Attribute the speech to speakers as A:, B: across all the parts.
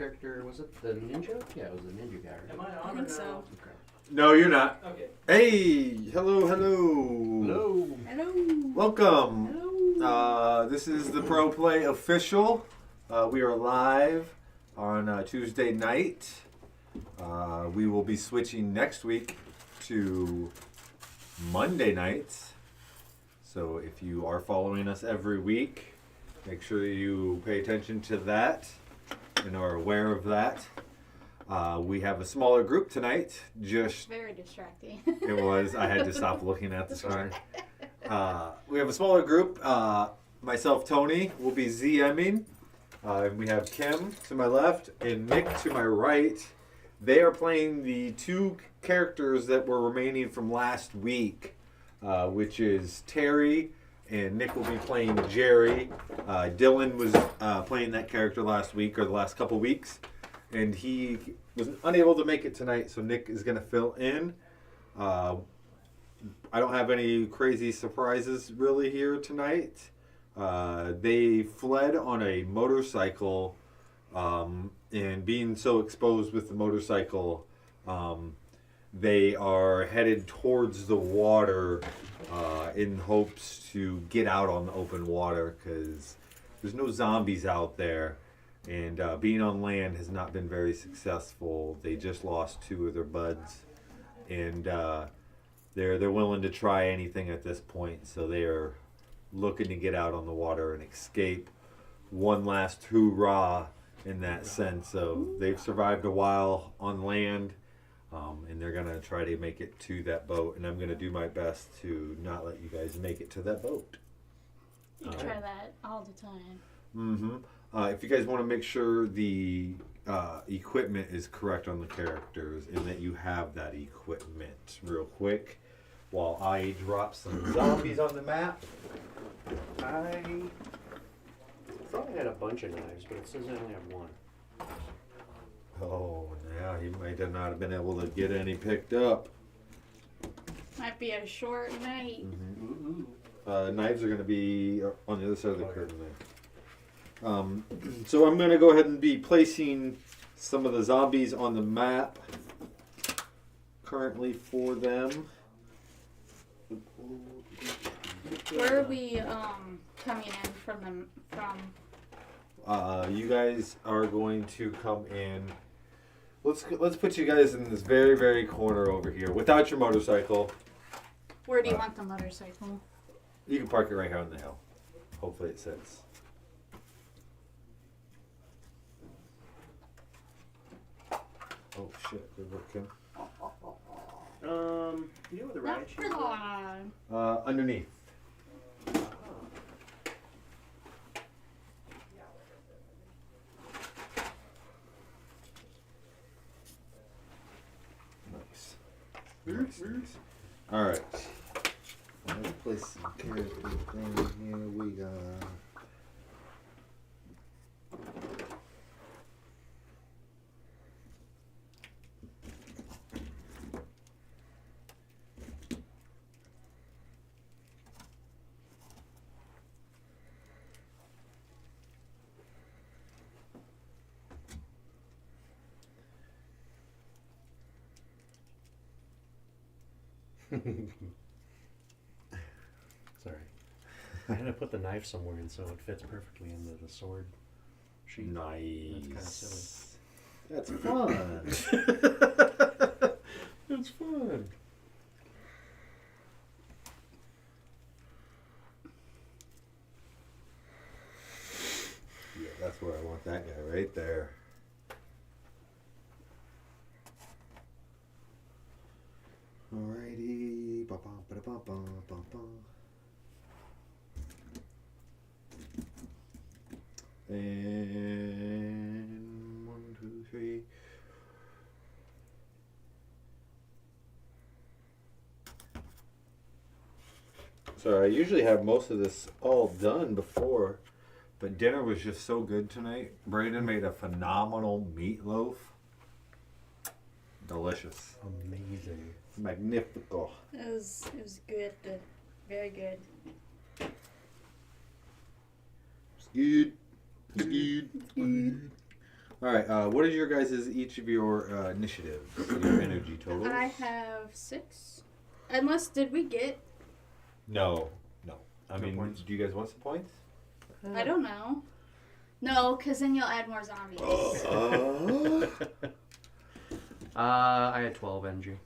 A: character, was it the ninja? Yeah, it was the ninja guy, right?
B: Am I
C: I
B: on
C: think
B: or
C: so.
B: no?
A: Okay.
D: No, you're not.
B: Okay.
D: Hey, hello.
A: Hello.
C: Hello.
D: Welcome.
C: Hello.
D: This is the Pro Play official. We are live on Tuesday night. We will be switching next week to Monday nights. So if you are following us every week, make sure you pay attention to that and are aware of that. We have a smaller group tonight. Just
C: Very distracting.
D: it was. I had to stop looking at the screen. We have a smaller group. Myself, Tony, will be ZMing. We have Kim to my left and Nick to my right. They are playing the two characters that were remaining from last week, which is Terry, and Nick will be playing Jerry. Dylan was playing that character last week or the last couple weeks, and he was unable to make it tonight, so Nick is going to fill in. I don't have any crazy surprises really here tonight. They fled on a motorcycle, and being so exposed with the motorcycle, they are headed towards the water in hopes to get out on the open water because there's no zombies out there. And being on land has not been very successful. They just lost 2 of their buds, and they're willing to try anything at this point. So they are looking to get out on the water and escape. One last hoorah in that sense of they've survived a while on land, and they're gonna try to make it to that boat. And I'm gonna do my best to not let you guys make it to that boat.
C: You try that all the time.
D: Mm-hmm. If you guys want to make sure the equipment is correct on the characters and that you have that equipment real quick while I drop some zombies on the map.
A: I thought I had a bunch of knives, but it says I only have one.
D: Oh, yeah, he might have not have been able to get any picked up.
C: Might be a short night.
D: Mm-hmm. Knives are going to be on the other side of the curtain there. So I'm going to go ahead and be placing some of the zombies on the map currently for them.
C: Where are we coming in from?
D: You guys are going to come in. Let's put you guys in this very, very corner over here without your motorcycle.
C: Where do you want the motorcycle?
D: You can park it right here on the hill. Hopefully it sits. Oh shit, they're working.
B: You know where the riot shoes
C: Not
D: Underneath. Nice. Nice. All right. Let's place some characters down here. We got.
A: Sorry. I had to put the knife somewhere, and so it fits perfectly into the sword sheath.
D: Nice. That's fun.
A: It's fun.
D: Yeah, that's where I want that guy right there. Alrighty. Ba-bum-ba-da-bum-bum-bum-bum. And 1, 2, 3. So I usually have most of this all done before, but dinner was just so good tonight. Brayden made a phenomenal meatloaf. Delicious.
A: Amazing.
D: Magnifico.
C: It was good. Very good.
D: It's good. It's good. All right. What are your guys' each of your initiatives? Your energy totals?
C: I have 6. Unless, did we get?
D: No. I
A: No
D: mean,
A: points.
D: do you guys want some points?
C: I don't know. No, because then you'll add more zombies.
A: I had 12 energy.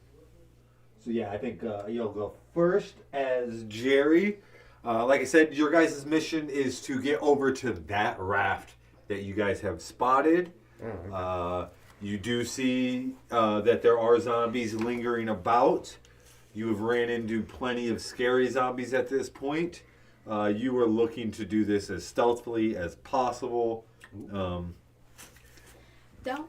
D: So yeah, I think you'll go first as Jerry. Like I said, your guys' mission is to get over to that raft that you guys have spotted.
A: Oh, okay.
D: You do see that there are zombies lingering about. You have ran into plenty of scary zombies at this point. You are looking to do this as stealthily as possible.
C: Don't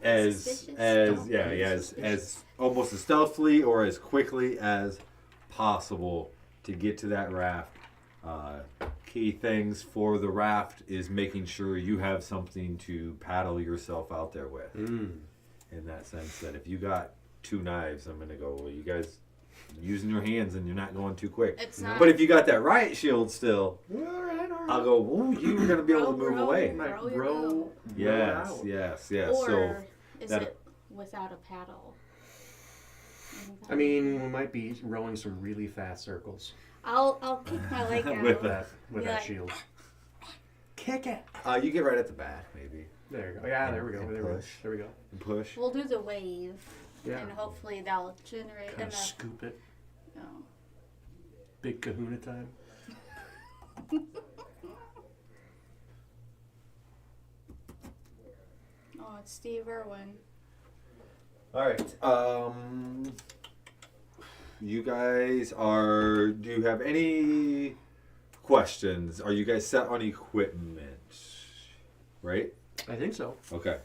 C: be
D: As
C: suspicious.
D: as almost as stealthily or as quickly as possible to get to that raft. Key things for the raft is making sure you have something to paddle yourself out there with. In that sense, that if you got 2 knives, I'm gonna go, well, you guys using your hands and you're not going too quick.
C: It's not.
D: But if you got that riot shield still,
A: All right.
D: I'll go, ooh, you're gonna be able to move away.
C: Row your
A: Row.
C: boat.
D: Yes.
C: Or
D: So
C: is
D: that-
C: it without a paddle?
A: I mean, we might be rowing some really fast circles
C: I'll kick my leg out.
D: With
A: with
C: Be
A: that
C: like-
A: shield. Kick it.
D: you get right at the back, maybe,
A: There you go. Yeah, there we go.
D: And
A: There we go.
D: push.
A: There we go.
D: and push.
C: We'll do the wave,
A: Yeah.
C: and hopefully that'll generate
A: Kind of
C: enough.
A: scoop it.
C: No.
A: Big kahuna time.
C: Oh, it's Steve Irwin.
D: All right. You guys are. Do you have any questions? Are you guys set on equipment? Right.
A: I think so.
D: Okay.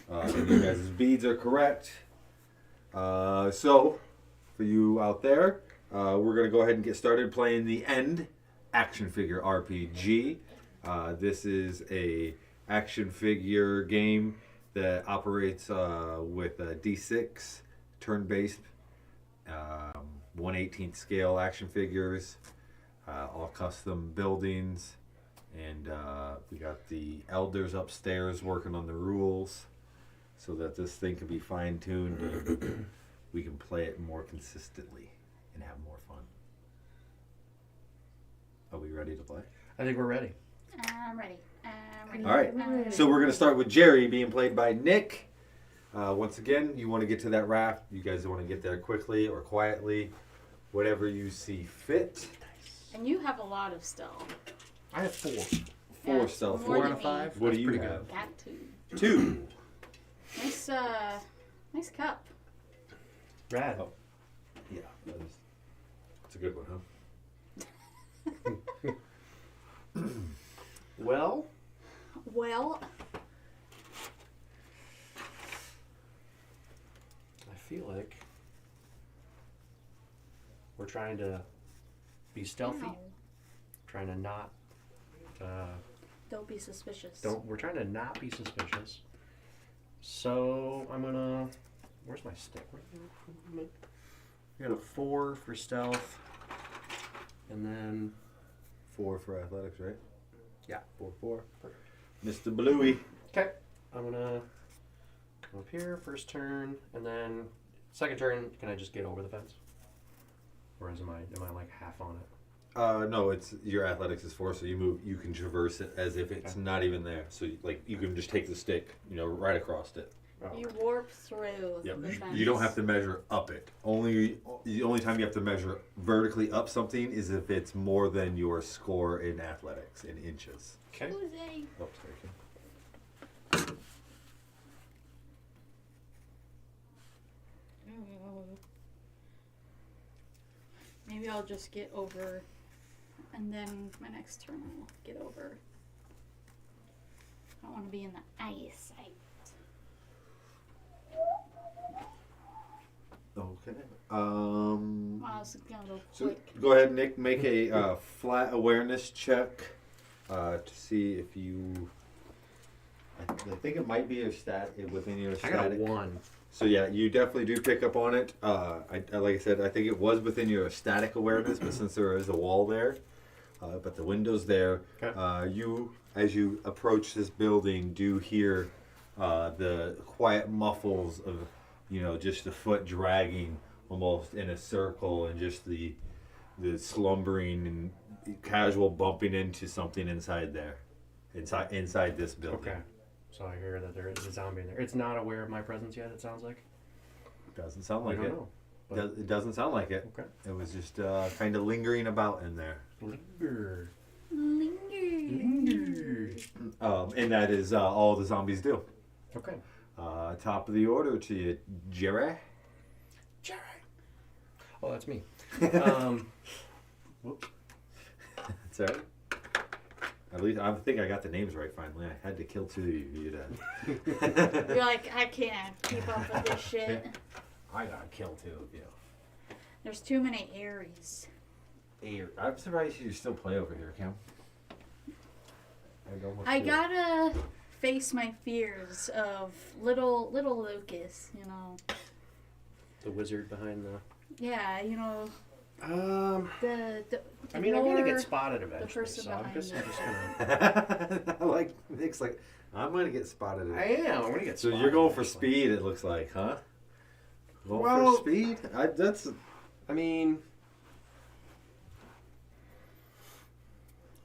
D: And you guys' beads are correct. So, for you out there, we're going to go ahead and get started playing the End action figure RPG. This is a action figure game that operates with a D6 turn-based 1/18 scale action figures, all custom buildings. And we got the elders upstairs working on the rules so that this thing can be fine-tuned and we can play it more consistently and have more fun. Are we ready to play?
A: I think we're ready.
C: I'm ready.
D: All right.
C: I'm ready.
D: So we're going to start with Jerry being played by Nick. Once again, you want to get to that raft. You guys want to get there quickly or quietly, whatever you see fit.
C: And you have a lot of stealth.
A: I have 4.
D: 4
C: Yeah,
D: stealth.
C: more
A: 4
C: than
A: out of 5.
D: What
A: That's
D: do you
A: pretty
D: have?
C: Got to.
D: 2.
C: Nice, nice cup.
A: Good. Rad.
D: Oh. Yeah, that's a good one, huh?
A: Well,
C: Well,
A: I feel like we're trying to be stealthy,
C: ow.
A: trying to not.
C: Don't be suspicious.
A: We're trying to not be suspicious. So I'm gonna. Where's my stick? I got a 4 for stealth, and then
D: 4 for athletics, right?
A: Yeah.
D: 4. Mr. Bluey.
A: okay. I'm gonna come up here first turn, and then second turn. Can I just get over the fence, or am I like half on it?
D: No, it's your athletics is 4, so you can traverse it as if it's
A: Okay.
D: not even there. So you can just take the stick, right across it.
A: Oh.
C: You warp through
D: Yep.
C: the fence.
D: You don't have to measure up it. The only time you have to measure vertically up something is if it's more than your score in athletics in inches.
A: Okay.
C: Jose.
D: Oh, sorry.
C: Maybe I'll just get over, and then my next turn I'll get over. I don't want to be in the eyesight.
D: Okay.
C: Wow, this is gonna go
D: So
C: quick.
D: go ahead, Nick. Make a flat awareness check to see if you. I think it might be your stat within your
A: I
D: static.
A: got 1.
D: So yeah, you definitely do pick up on it. Like I said, I think it was within your static awareness, but since there is a wall there, but the window's there,
A: Okay.
D: you as you approach this building do hear the quiet muffles of, just the foot dragging almost in a circle, and just the slumbering and casual bumping into something inside this building.
A: Okay. So I hear that there is a zombie in there. It's not aware of my presence yet, it sounds like.
D: Doesn't sound
A: I
D: like
A: don't
D: it.
A: know. But
D: It doesn't sound like it.
A: okay.
D: It was just kind of lingering about in there.
A: Linger.
D: And that is all the zombies do.
A: Okay.
D: Top of the order to you, Jerry.
A: Jerry. Oh, that's me. Whoops.
D: That's all right. At least I think I got the names right finally. I had to kill 2 of you.
C: You're like, I can't keep up with this shit.
A: I gotta kill 2 of you.
C: There's too many Aries.
D: I'm surprised you still play over here, Cam.
C: I gotta face my fears of little Lucas,
A: The wizard behind the...
C: Yeah, the
A: I mean, I'm gonna
C: more
A: get spotted eventually,
C: person
A: so I'm
C: behind
A: just
C: it.
A: gonna...
D: Nick's like, I'm gonna get spotted.
A: I am. I'm gonna get
D: So
A: spotted.
D: you're going for
A: eventually.
D: speed, it looks like, huh? Going
A: Well,
D: for speed?
A: I mean...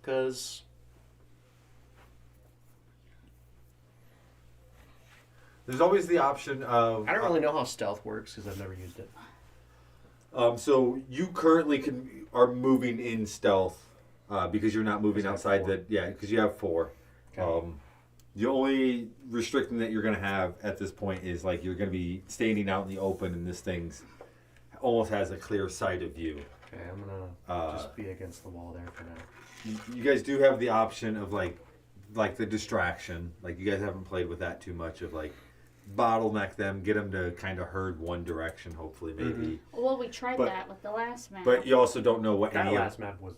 A: Because...
D: There's always the option of...
A: I don't really know how stealth works because I've never used it.
D: So you currently are moving in stealth because you're not moving
A: Because I have
D: outside
A: 4.
D: because you have 4.
A: Okay.
D: The only restriction that you're going to have at this point is like you're going to be standing out in the open, and this thing's almost has a clear sight of you.
A: Okay, I'm gonna just be against the wall there for now.
D: You guys do have the option of like the distraction. Like you guys haven't played with that too much of like bottleneck them, get them to kind of herd one direction, hopefully maybe.
C: Well, we tried
D: But-
C: that with the last map.
D: But you also don't know what
A: That
D: any
A: last map was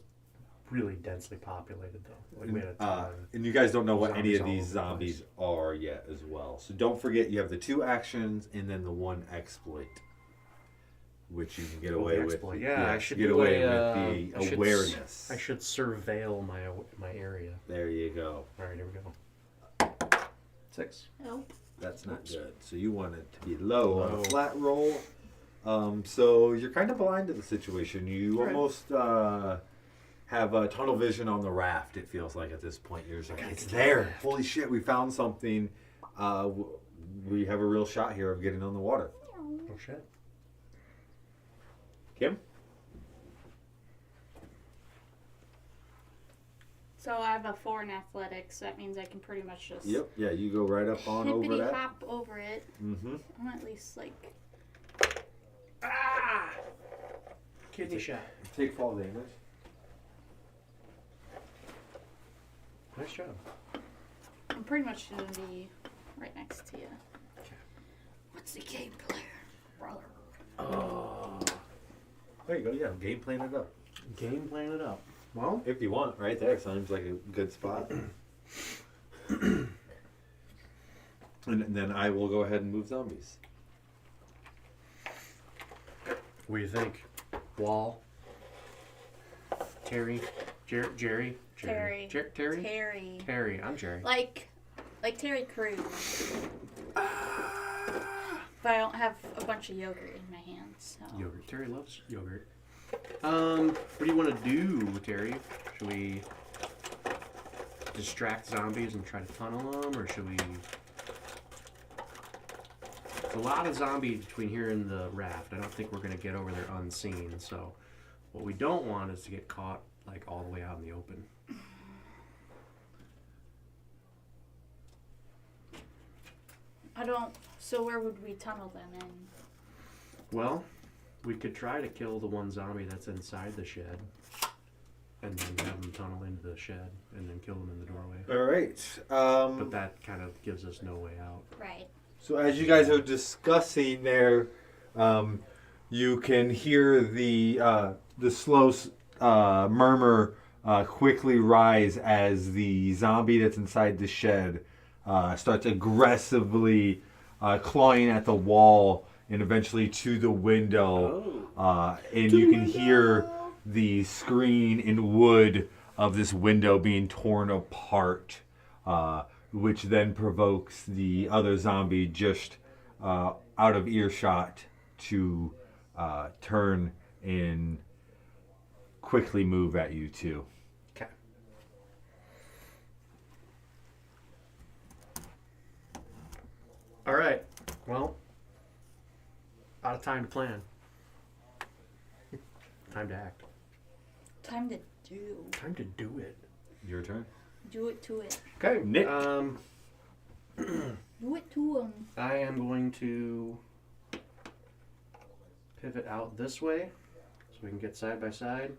A: really densely populated, though. Like we had a ton.
D: and you guys don't know what any
A: Zombies
D: of
A: all
D: these
A: over the
D: zombies
A: place.
D: are yet as well. So don't forget you have the 2 actions and then the 1 exploit, which you can get away with.
A: Exploit. Yeah, I should
D: get
A: do
D: away
A: I
D: with the
A: should
D: awareness.
A: I should surveil my area.
D: There you go.
A: All right, here we go. 6.
C: Nope.
D: That's not
A: Oops.
D: good. So you want it to be low on
A: Low.
D: a flat roll. So you're kind of blind to the situation. You
A: All right.
D: almost have tunnel vision on the raft. It feels like at this point you're just like,
A: gotta
D: it's
A: get to
D: there.
A: the raft.
D: Holy shit, we found something. We have a real shot here of getting on the water.
A: Oh shit.
D: Kim?
C: So I have a 4 in athletics. So that means I can pretty much just
D: Yep. Yeah, you go right up on over
C: hippity
D: that.
C: hop over it.
D: Mm-hmm.
C: I'm at least like
A: Ah! Kidney shot.
D: Take fall damage.
A: Nice job.
C: I'm pretty much gonna be right next to you.
A: Okay.
C: What's the game player, brother?
A: Oh.
D: There you go. Yeah, game plan it up.
A: Game plan it up. Well,
D: If you want, right there sounds like a good spot. And then I will go ahead and move zombies.
A: what do you think? Wall. Terry. Jerry.
C: Terry.
A: Terry.
C: Terry.
A: Terry. I'm Jerry.
C: Like Terry Crews. But I don't have a bunch of yogurt in my hands. So.
A: Yogurt. Terry loves yogurt. What do you want to do, Terry? Should we distract zombies and try to tunnel them, or should we? There's a lot of zombies between here and the raft. I don't think we're gonna get over there unseen. So, what we don't want is to get caught like all the way out in the open.
C: I don't. So where would we tunnel them in?
A: Well, we could try to kill the one zombie that's inside the shed, and then have them tunnel into the shed, and then kill them in the doorway.
D: All right.
A: But that kind of gives us no way out.
C: Right.
D: So as you guys are discussing there, you can hear the slow murmur quickly rise as the zombie that's inside the shed starts aggressively clawing at the wall and eventually to the window. And you can hear the screen and wood of this window being torn apart. which then provokes the other zombie just out of earshot to turn and quickly move at you too.
A: Okay. All right. Well, out of time to plan. Time to act.
C: Time to do.
A: Time to do it.
D: Your turn.
C: Do it to it.
A: Okay,
D: Nick.
C: Do it to him.
A: I am going to pivot out this way so we can get side by side,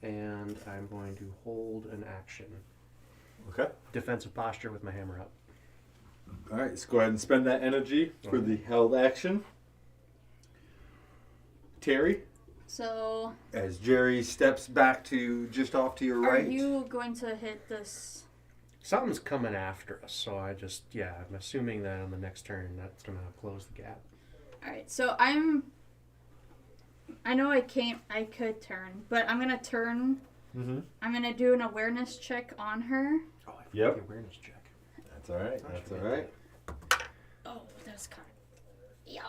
A: and I'm going to hold an action.
D: Okay.
A: Defensive posture with my hammer up.
D: All right, let's go ahead and spend that energy for the held action. Terry,
C: So,
D: as Jerry steps back to just off to your
C: are
D: right.
C: you going to hit this?
A: Something's coming after us, so I'm assuming that on the next turn that's going to close the gap.
C: Alright, so I know I could turn, but I'm going to turn.
D: Mm-hmm.
C: I'm going to do an awareness check on her.
A: Oh, I
D: Yep.
A: the awareness check.
D: That's all right. That's all right.
C: Oh, that's kind of... Yeah.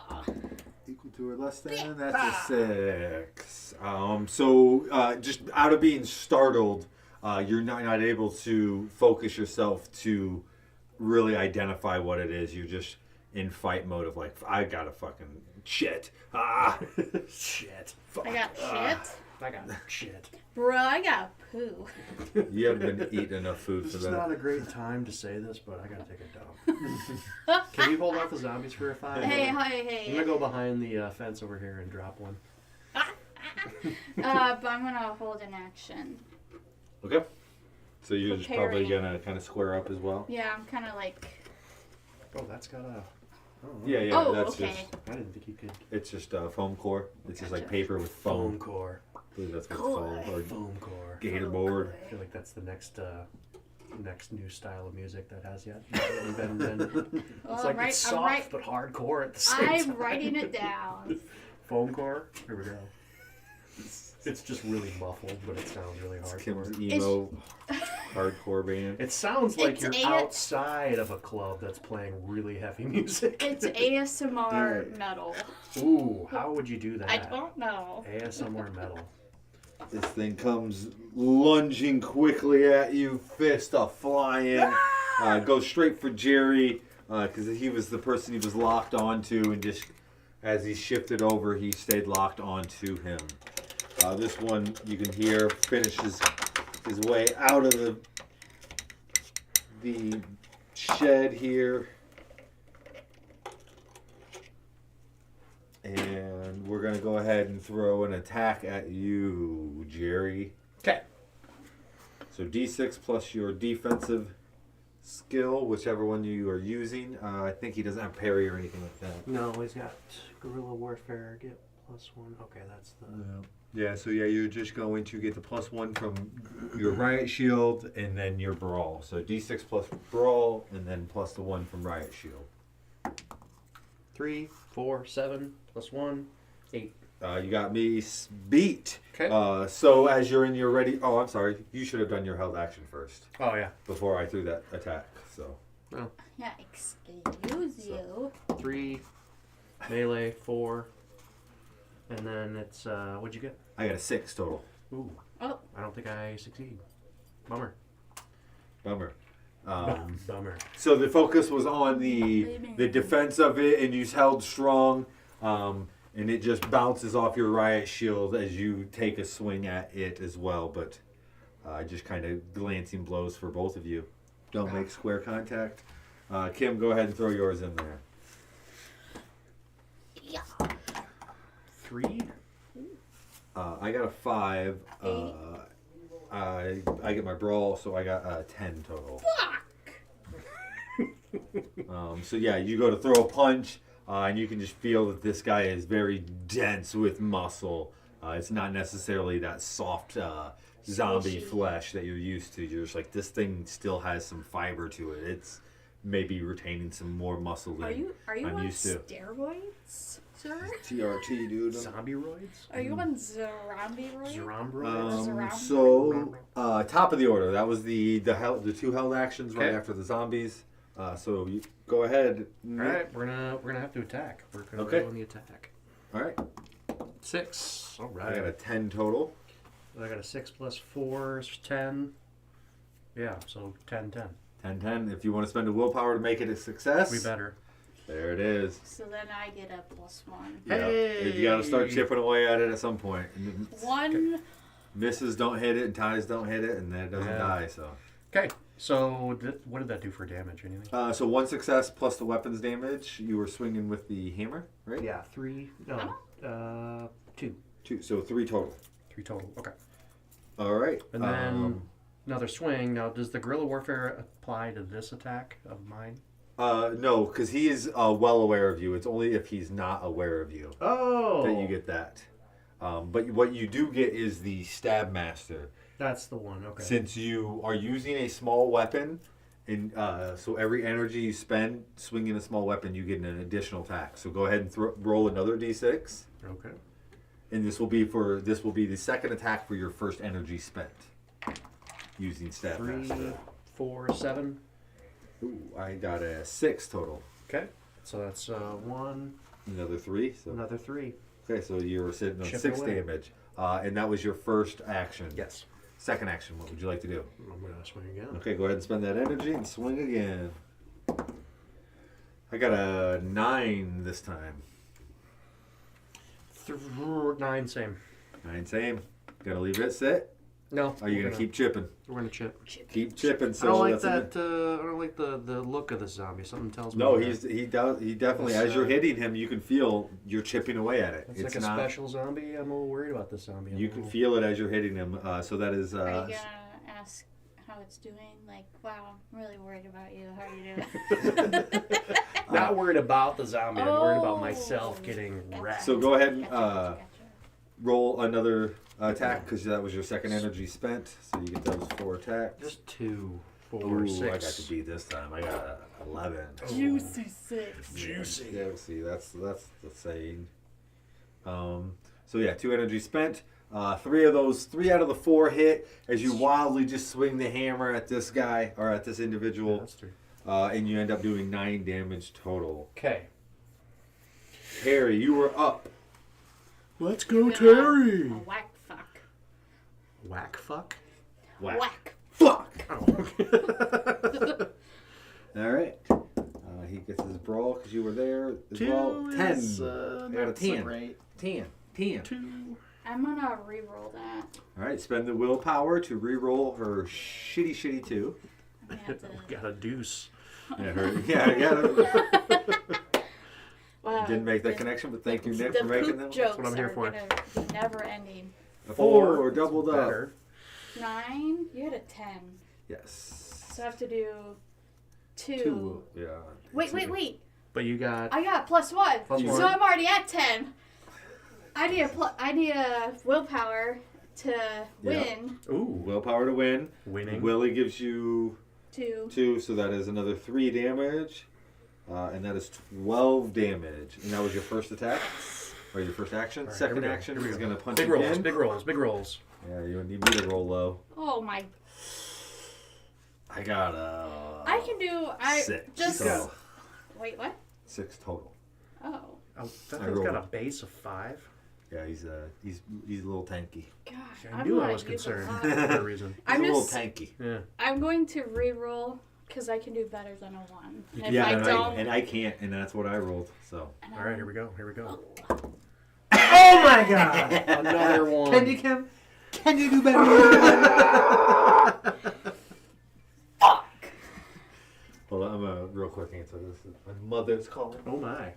D: Equal to or less than, that's a 6. So just out of being startled, you're not able to focus yourself to really identify what it is. You're just in fight mode of like, I gotta fucking shit.
A: Shit.
C: I got shit.
A: I got shit.
C: Bro, I got poo.
D: You haven't been eating enough food
A: This
D: for
A: is
D: that.
A: not a great time to say this, but I gotta take a dump. Can you hold off the zombies for a 5?
C: Hey,
A: I'm
C: hey.
A: gonna go behind the fence over here and drop one.
C: But I'm going to hold an action.
D: Okay. So you're just probably
C: Preparing.
D: gonna kind of square up as well.
C: Yeah, I'm kind of like...
A: Oh, that's got a... Oh,
D: Yeah,
C: Oh,
D: that's
C: okay.
D: just
A: I didn't think you could.
D: it's just foam core. It's just like
C: Gotcha.
D: paper with foam.
A: core.
D: I believe that's what
C: Cool.
D: it's called. Or
A: Foam core.
D: gator board.
A: I feel like that's the next new style of music that has yet been invented.
C: Well,
A: It's like it's soft but hardcore at the same time.
C: I'm writing it down.
A: Foam core. Here we go. It's just really muffled, but it sounds really
D: It's Kim's
A: hardcore.
D: emo hardcore band.
A: It sounds like
C: It's
A: you're outside of a club that's playing really heavy music.
C: It's ASMR metal.
A: Ooh, how would you do that?
C: I don't know.
A: ASMR metal.
D: This thing comes lunging quickly at you, fist a flying. Goes straight for Jerry because he was the person he was locked onto, and just as he shifted over, he stayed locked onto him. This one you can hear finishes his way out of the shed here. And we're going to go ahead and throw an attack at you, Jerry.
A: Okay.
D: So D6 plus your defensive skill, whichever one you are using. I think he doesn't have parry or anything like that.
A: No, he's got guerrilla warfare. Get +1. Okay, that's the.
D: Yeah, so you're just going to get the +1 from your riot shield and then your brawl. So D6 plus brawl and then plus the 1 from riot shield.
A: 3, 4, 7 +1, 8.
D: You got me beat.
A: Okay.
D: So as you're in your ready... Oh, I'm sorry. You should have done your held action first
A: Oh yeah.
D: before I threw that attack. So
C: Yeah, excuse you.
A: 3, melee 4, and then it's what'd you get?
D: I got a 6 total.
A: Ooh.
C: Oh.
A: I don't think I succeed. Bummer.
D: Bummer.
A: Bummer.
D: So the focus was on the defense of it, and you held strong, and it just bounces off your riot shield as you take a swing at it as well. But just kind of glancing blows for both of you. Don't make square contact. Kim, go ahead and throw yours in there.
C: Yeah.
A: 3.
D: I got a 5. I get my brawl, so I got a 10 total. So yeah, you go to throw a punch, and you can just feel that this guy is very dense with muscle. It's not necessarily that soft zombie
C: Squishy.
D: flesh that you're used to. You're just like, this thing still has some fiber to it. maybe retaining some more muscle than
C: Are you
D: I'm
C: on
D: used to.
C: steroids, sir?
D: TRT, dude.
A: Zombie roids?
C: Are you on zombie-roids?
A: Zombroids?
D: So top of the order. That was the two held actions right
A: Okay.
D: after the zombies. So you go ahead.
A: All right, we're gonna have to attack. We're gonna
D: Okay.
A: go on the attack.
D: All right.
A: 6. All
D: I got a
A: right.
D: 10 total.
A: I got a 6 plus 4 is 10. Yeah, so 10, 10.
D: 10. If you want to spend a willpower to make it a success,
A: We better.
D: there it is.
C: So then I get a +1.
D: Yeah.
A: Hey!
D: You got to start chipping away at it at some point.
C: One.
D: Misses don't hit it, and ties don't hit it, and then it doesn't
A: Yeah.
D: die. So,
A: Okay, so what did that do for damage? Anything?
D: so 1 success plus the weapons damage. You were swinging with the hammer, right?
A: Yeah, 3. No, 2.
D: 2. So 3 total.
A: 3 total. Okay.
D: All right.
A: And then another swing. Now, does the guerrilla warfare apply to this attack of mine?
D: No, because he is well aware of you. It's only if he's not aware of you
A: Oh!
D: that you get that. But what you do get is the stab master.
A: That's the one. Okay.
D: Since you are using a small weapon, and so every energy you spend swinging a small weapon, you get an additional attack. So go ahead and roll another d6,
A: Okay.
D: and this will be the second attack for your first energy spent using stab
A: 3,
D: master.
A: 4, 7.
D: Ooh, I got a 6 total.
A: Okay. So that's 1,
D: Another 3. So
A: another 3.
D: okay, so you were sitting on
A: Chip
D: 6
A: away.
D: damage, and that was your first action.
A: Yes.
D: Second action, what would you like to do?
A: I'm gonna swing again.
D: Okay, go ahead and spend that energy and swing again. I got a 9 this time.
A: 9, same.
D: 9 same. Gotta leave it sit.
A: No.
D: Are you gonna keep chipping?
A: We're gonna chip.
D: Keep chipping.
A: I
D: So
A: don't like
D: that's
A: that. I don't like the look of the zombie. Something tells me.
D: No,
A: that
D: he definitely.
A: It's,
D: As you're hitting him, you can feel you're chipping away at it.
A: it's like a special zombie. I'm a little worried about this zombie.
D: You can feel it as you're hitting him. So that is.
C: Are you gonna ask how it's doing? Like, wow, I'm really worried about you. How are you doing?
A: Not worried about the zombie. I'm worried about
C: Oh.
A: myself getting wrecked.
D: So go ahead and
C: Gotcha.
D: roll another attack because that was your second energy spent. So you get those 4 attacks.
A: Just 2, 4,
D: Ooh,
A: 6.
D: I got to beat this time. I got 11.
C: Juicy 6.
A: Juicy.
D: Yeah, see, that's the saying. So yeah, 2 energy spent. 3 out of the 4 hit as you wildly just swing the hammer at this guy or at this
A: Yeah,
D: individual,
A: that's 3.
D: and you end up doing 9 damage total.
A: Okay.
D: Terry, you were up.
A: Let's
C: A whack fuck.
A: Whack fuck.
C: Whack.
D: Fuck.
A: Oh.
D: All right. He gets his brawl because you were there as well. 10. I got a 10. 10. 10.
A: 2.
C: I'm gonna re-roll that.
D: All right, spend the willpower to re-roll her shitty 2.
C: I'm gonna have to.
A: Got a deuce.
D: Yeah, I got it.
C: Wow,
D: Didn't make that
C: the-
D: connection, but thank you, Nick,
C: The
D: for making
C: poop
D: them.
C: jokes
A: what I'm here
C: are
A: for.
C: gonna be never ending.
D: A 4 or doubled up.
A: Better.
C: 9. You had a 10.
D: Yes.
C: So I have to do 2.
D: 2. Yeah.
C: Wait.
A: But you got.
C: I got +1.
A: +1.
C: So I'm already at 10. I need a willpower to win.
A: Ooh.
D: Willpower to win.
A: Winning.
D: Willie gives you
C: 2.
D: 2, so that is another 3 damage. And that is 12 damage. And that was your first attack? Or your first action?
A: All right,
D: Second
A: here we go.
D: action
A: Here we
D: is
A: go.
D: going to punch
A: Big
D: again.
A: rolls. Big rolls. Big rolls.
D: Yeah, you need me to roll low.
C: Oh my.
D: I got
C: I can do.
D: 6.
C: just.
D: So,
C: Wait, what?
D: 6 total.
C: Oh.
A: Oh, that
D: I
A: thing's got a
D: rolled.
A: base of 5.
D: Yeah, he's a little tanky.
C: Gosh.
A: I knew I
C: gonna
A: was
C: use a
A: concerned
C: lot.
A: for a reason.
D: He's
C: I'm
D: a little
C: just-
D: tanky.
A: Yeah.
C: I'm going to re-roll because I can do better than a 1. And if
D: Yeah,
C: I
D: and
C: don't.
D: I can't, and that's what I rolled. So.
C: and
A: All right, here we go. Here we go.
D: Oh my God!
A: Another one.
D: Can you do better?
C: Fuck.
D: Hold on, I'm a real quick answer this. My mother's calling.
A: Oh my.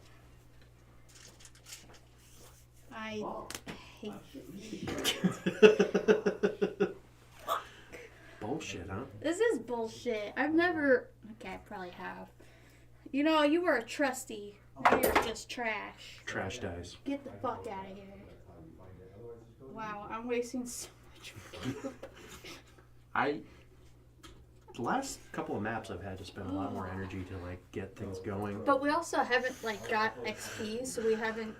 C: I hate
A: Bullshit, huh?
C: This is bullshit. I've never. Okay, I probably have. You know, you were a trusty. Now you're just trash.
A: Trash dice.
C: Get the fuck out of here. Wow, I'm wasting so much.
A: I The last couple of maps I've had to spend a lot more energy to like get things going.
C: But we also haven't like got XP, so we haven't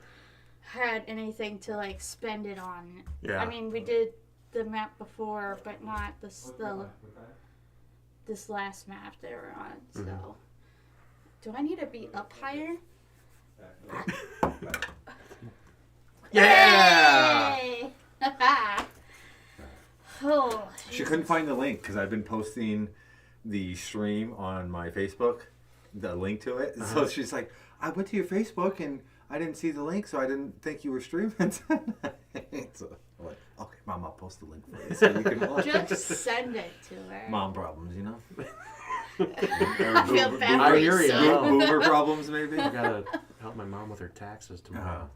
C: had anything to like spend it on.
A: Yeah.
C: I mean, we did the map before, but not this last map they were on. So, do I need to be up higher?
D: Yeah!
C: Yay! Oh,
D: She couldn't find the link because I've been posting the stream on my Facebook, the link to it. So she's like, I went to your Facebook and I didn't see the link, so I didn't think you were streaming tonight. So I'm like, okay, Mom, I'll post the link for you so you can watch.
C: just send it to her.
D: Mom problems, you know?
C: I feel bad
A: I
C: for
A: hear
C: you,
A: you.
C: son.
D: Boomer problems, maybe?
A: I gotta help my mom with her taxes tomorrow.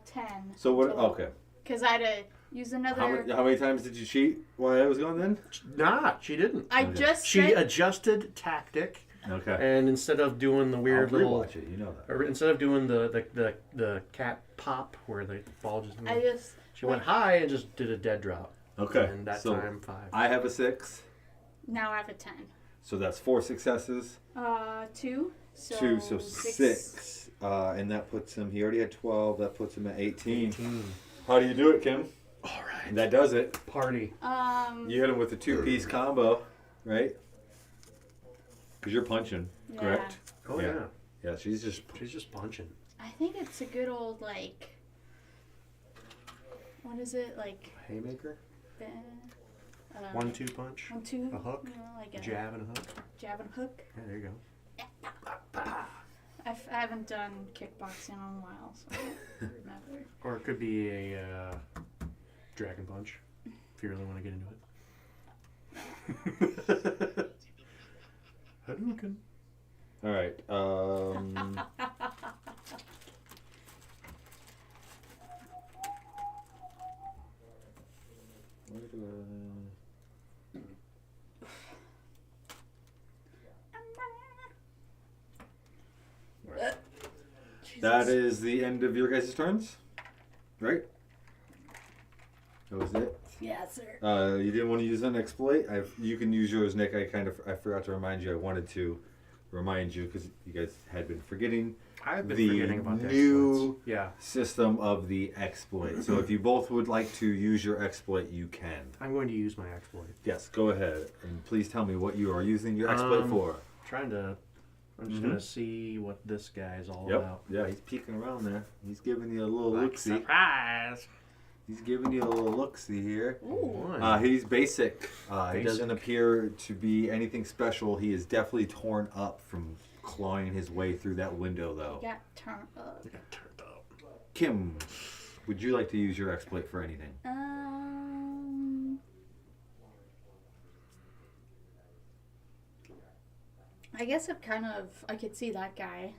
C: 10.
D: So what? Okay.
C: Because I had to use another.
D: How many times did you cheat while I was gone then?
A: Nah, she didn't.
C: I
D: Okay.
C: just
A: She
C: said,
A: adjusted tactic,
D: Okay.
A: and instead of doing the weird
D: I'll
A: little,
D: rewatch it, you know that.
A: or instead of doing the cat pop where the ball just,
C: I just
A: she went high and just did a dead drop.
D: Okay.
A: And that
D: so
A: time 5.
D: I have a 6,
C: now I have a 10.
D: so that's 4 successes.
C: 2. So
D: 2, so 6. And that puts him, he already had 12, that puts him at 18. How do you do it, Kim?
A: All right.
D: And that does it.
A: Party.
D: You hit him with a 2-piece combo, right? Because you're punching,
C: Yeah.
D: correct?
A: Oh
D: Yeah.
A: yeah.
D: Yeah, she's just...
A: She's just punching.
C: I think it's a good old like. What is it like?
A: Haymaker.
C: Uh,
A: 1-2 punch.
C: 1-2.
A: A hook.
C: You know, like a
A: Jab and a hook.
C: jab and hook.
A: Yeah, there you go.
C: I haven't done kickboxing in a while, so I don't remember.
A: Or it could be a dragon punch, if you really want to get into it. Hadouken.
D: All right. Where do That is the end of your guys' turns, right? That was it.
C: Yeah, sir.
D: You didn't want to use an exploit. You can use yours, Nick. I forgot to remind you. I wanted to remind you because you guys had been forgetting
A: I've been
D: the
A: forgetting about the
D: new
A: exploits. Yeah.
D: system of the exploit. So if you both would like to use your exploit, you can.
A: I'm going to use my exploit.
D: Yes, go ahead and please tell me what you are using your exploit for.
A: I'm just gonna see what this guy's all
D: Yep.
A: about.
D: Yeah, he's peeking around there. He's giving you a little look-see.
A: Surprise!
D: He's giving you a little look-see here.
A: One.
D: He's basic. He
A: Basic.
D: doesn't appear to be anything special. He is definitely torn up from clawing his way through that window, though.
C: Got turned up.
A: I got turned up.
D: Kim, would you like to use your exploit for anything?
C: I guess I could see that guy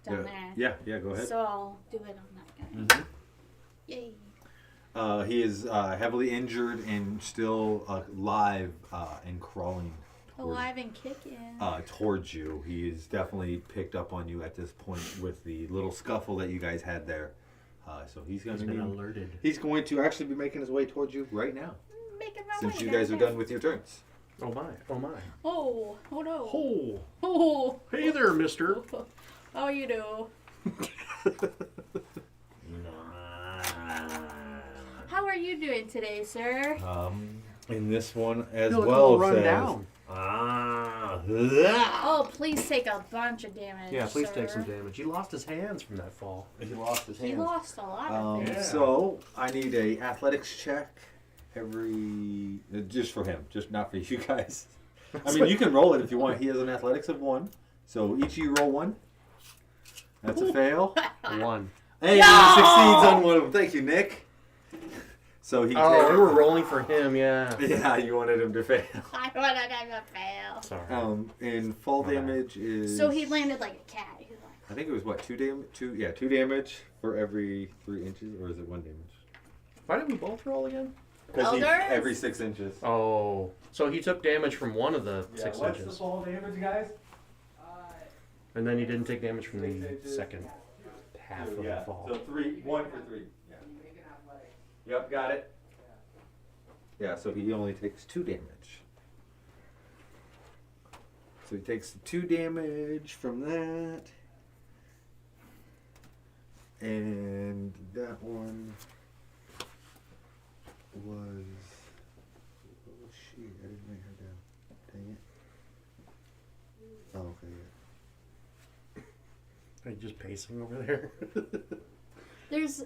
C: down there.
D: Yeah, go ahead.
C: So I'll do it on that guy. Yay.
D: He is heavily injured and still alive and crawling
C: Alive and kicking.
D: towards you. He is definitely picked up on you at this point with the little scuffle that you guys had there. So he's going
A: He's been alerted.
D: He's going to actually be making his way towards you right now,
C: Making my
D: since
C: way
D: you guys are
C: down
D: done with your turns.
A: Oh my! Oh my!
C: Oh no.
A: Oh!
C: Oh.
A: Hey there, Mister.
C: How you do? How are you doing today, sir?
D: In this one as
A: You look
D: well
A: all run
D: says,
A: down.
C: Oh, please take a bunch of damage.
A: Yeah, please
C: sir.
A: take some damage. He lost his hands from that fall.
D: He lost his
C: He
D: hand.
C: lost a lot of things.
A: Yeah.
D: So I need a athletics check just for him, just not for you guys. I mean, you can roll it if you want. He has an athletics of 1, so each of you roll 1. That's a fail.
A: 1.
D: Hey, he
C: No!
D: succeeds on one of them. Thank you, Nick. So he.
A: Oh, we were rolling for him. Yeah.
D: Yeah, you wanted him to fail.
C: I wanted him to fail.
A: Sorry.
D: And fall
A: My bad.
D: damage is.
C: So he landed like a cat. He was like,
D: I think it was what 2 damage. 2 damage for every 3 inches, or is it 1 damage?
A: Why did we both roll again?
D: Because
C: Elders?
D: every 6 inches.
A: Oh, so he took damage from one of the 6
D: what's
A: inches,
D: the fall damage, guys?
A: and then he didn't take damage from the second half of the
D: Yeah,
A: fall.
D: so 1 for 3. Yeah. Yep, got it. Yeah, so he only takes 2 damage. So he takes 2 damage from that. And that one was... Oh, shit. I didn't write her down. Dang it. Oh, okay, yeah.
A: Are you just pacing over there?
C: There's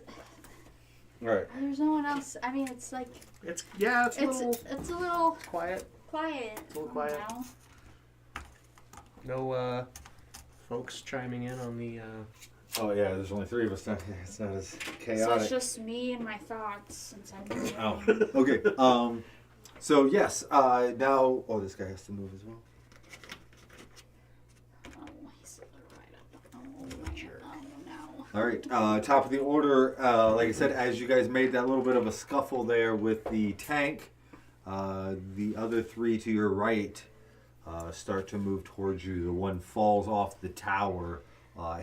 D: Alright.
C: there's no one else. I mean, it's like
A: It's a little
C: it's a little
A: quiet.
C: quiet.
A: It's a little quiet.
C: Now.
A: No folks chiming in on the
D: Oh, yeah, there's only 3 of us. It's not as
C: So
D: chaotic.
C: it's just me and my thoughts since I'm.
D: Oh, okay. So yes, now... Oh, this guy has to move as well.
C: Oh, he's right up. Oh,
A: Sure.
C: oh no.
D: All right, top of the order. Like I said, as you guys made that little bit of a scuffle there with the tank, the other 3 to your right start to move towards you. The one falls off the tower,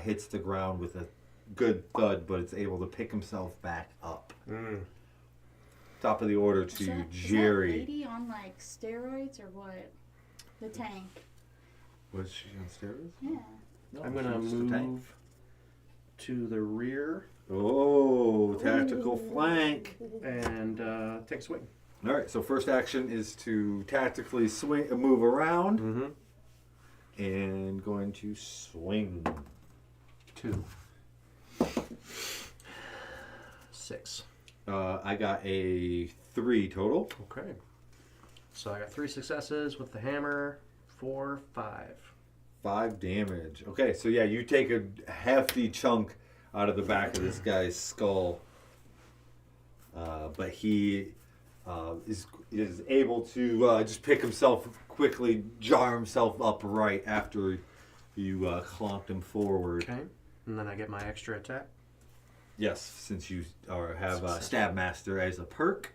D: hits the ground with a good thud, but it's able to pick himself back up. Top of the order to Jerry.
C: Is that lady on like steroids or what? The tank.
D: Was she on steroids?
C: Yeah.
D: No,
A: I'm gonna
D: she was the tank.
A: move to the rear
D: Oh, tactical flank.
A: and take a swing.
D: All right, so first action is to tactically move around, and going to swing.
A: 2. 6.
D: I got a 3 total.
A: Okay. So I got 3 successes with the hammer. 4, 5.
D: 5 damage. Okay, so yeah, you take a hefty chunk out of the back of this guy's skull, but he is able to just pick himself quickly, jar himself upright after you clonked him forward.
A: Okay. And then I get my extra attack.
D: Yes, since you have Stab Master as a perk.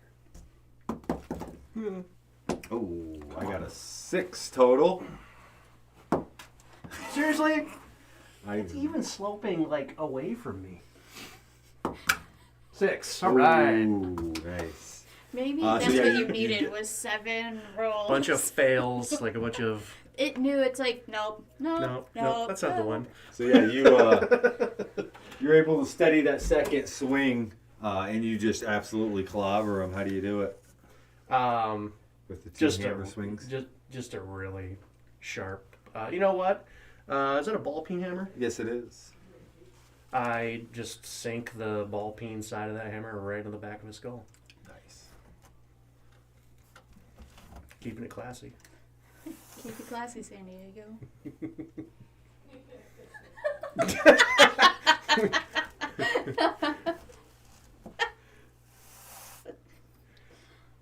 D: Oh, I got a 6 total.
A: Seriously?
D: I
A: It's even sloping like away from me. 6. All right.
D: Ooh, nice.
C: Maybe
D: So
C: that's
D: yeah,
C: what
D: you-
C: you needed was 7 rolls.
A: Bunch of fails, like a bunch of
C: It knew it's like nope.
A: no, that's not the one.
D: So yeah, you're able to steady that second swing, and you just absolutely clobber him. How do you do it? With the 2 hammer swings?
A: Just a really sharp. You know what? Is that a ball peen hammer?
D: Yes, it is.
A: I just sink the ball peen side of that hammer right in the back of his skull.
D: Nice.
A: Keeping it classy.
C: Keep it classy, San Diego.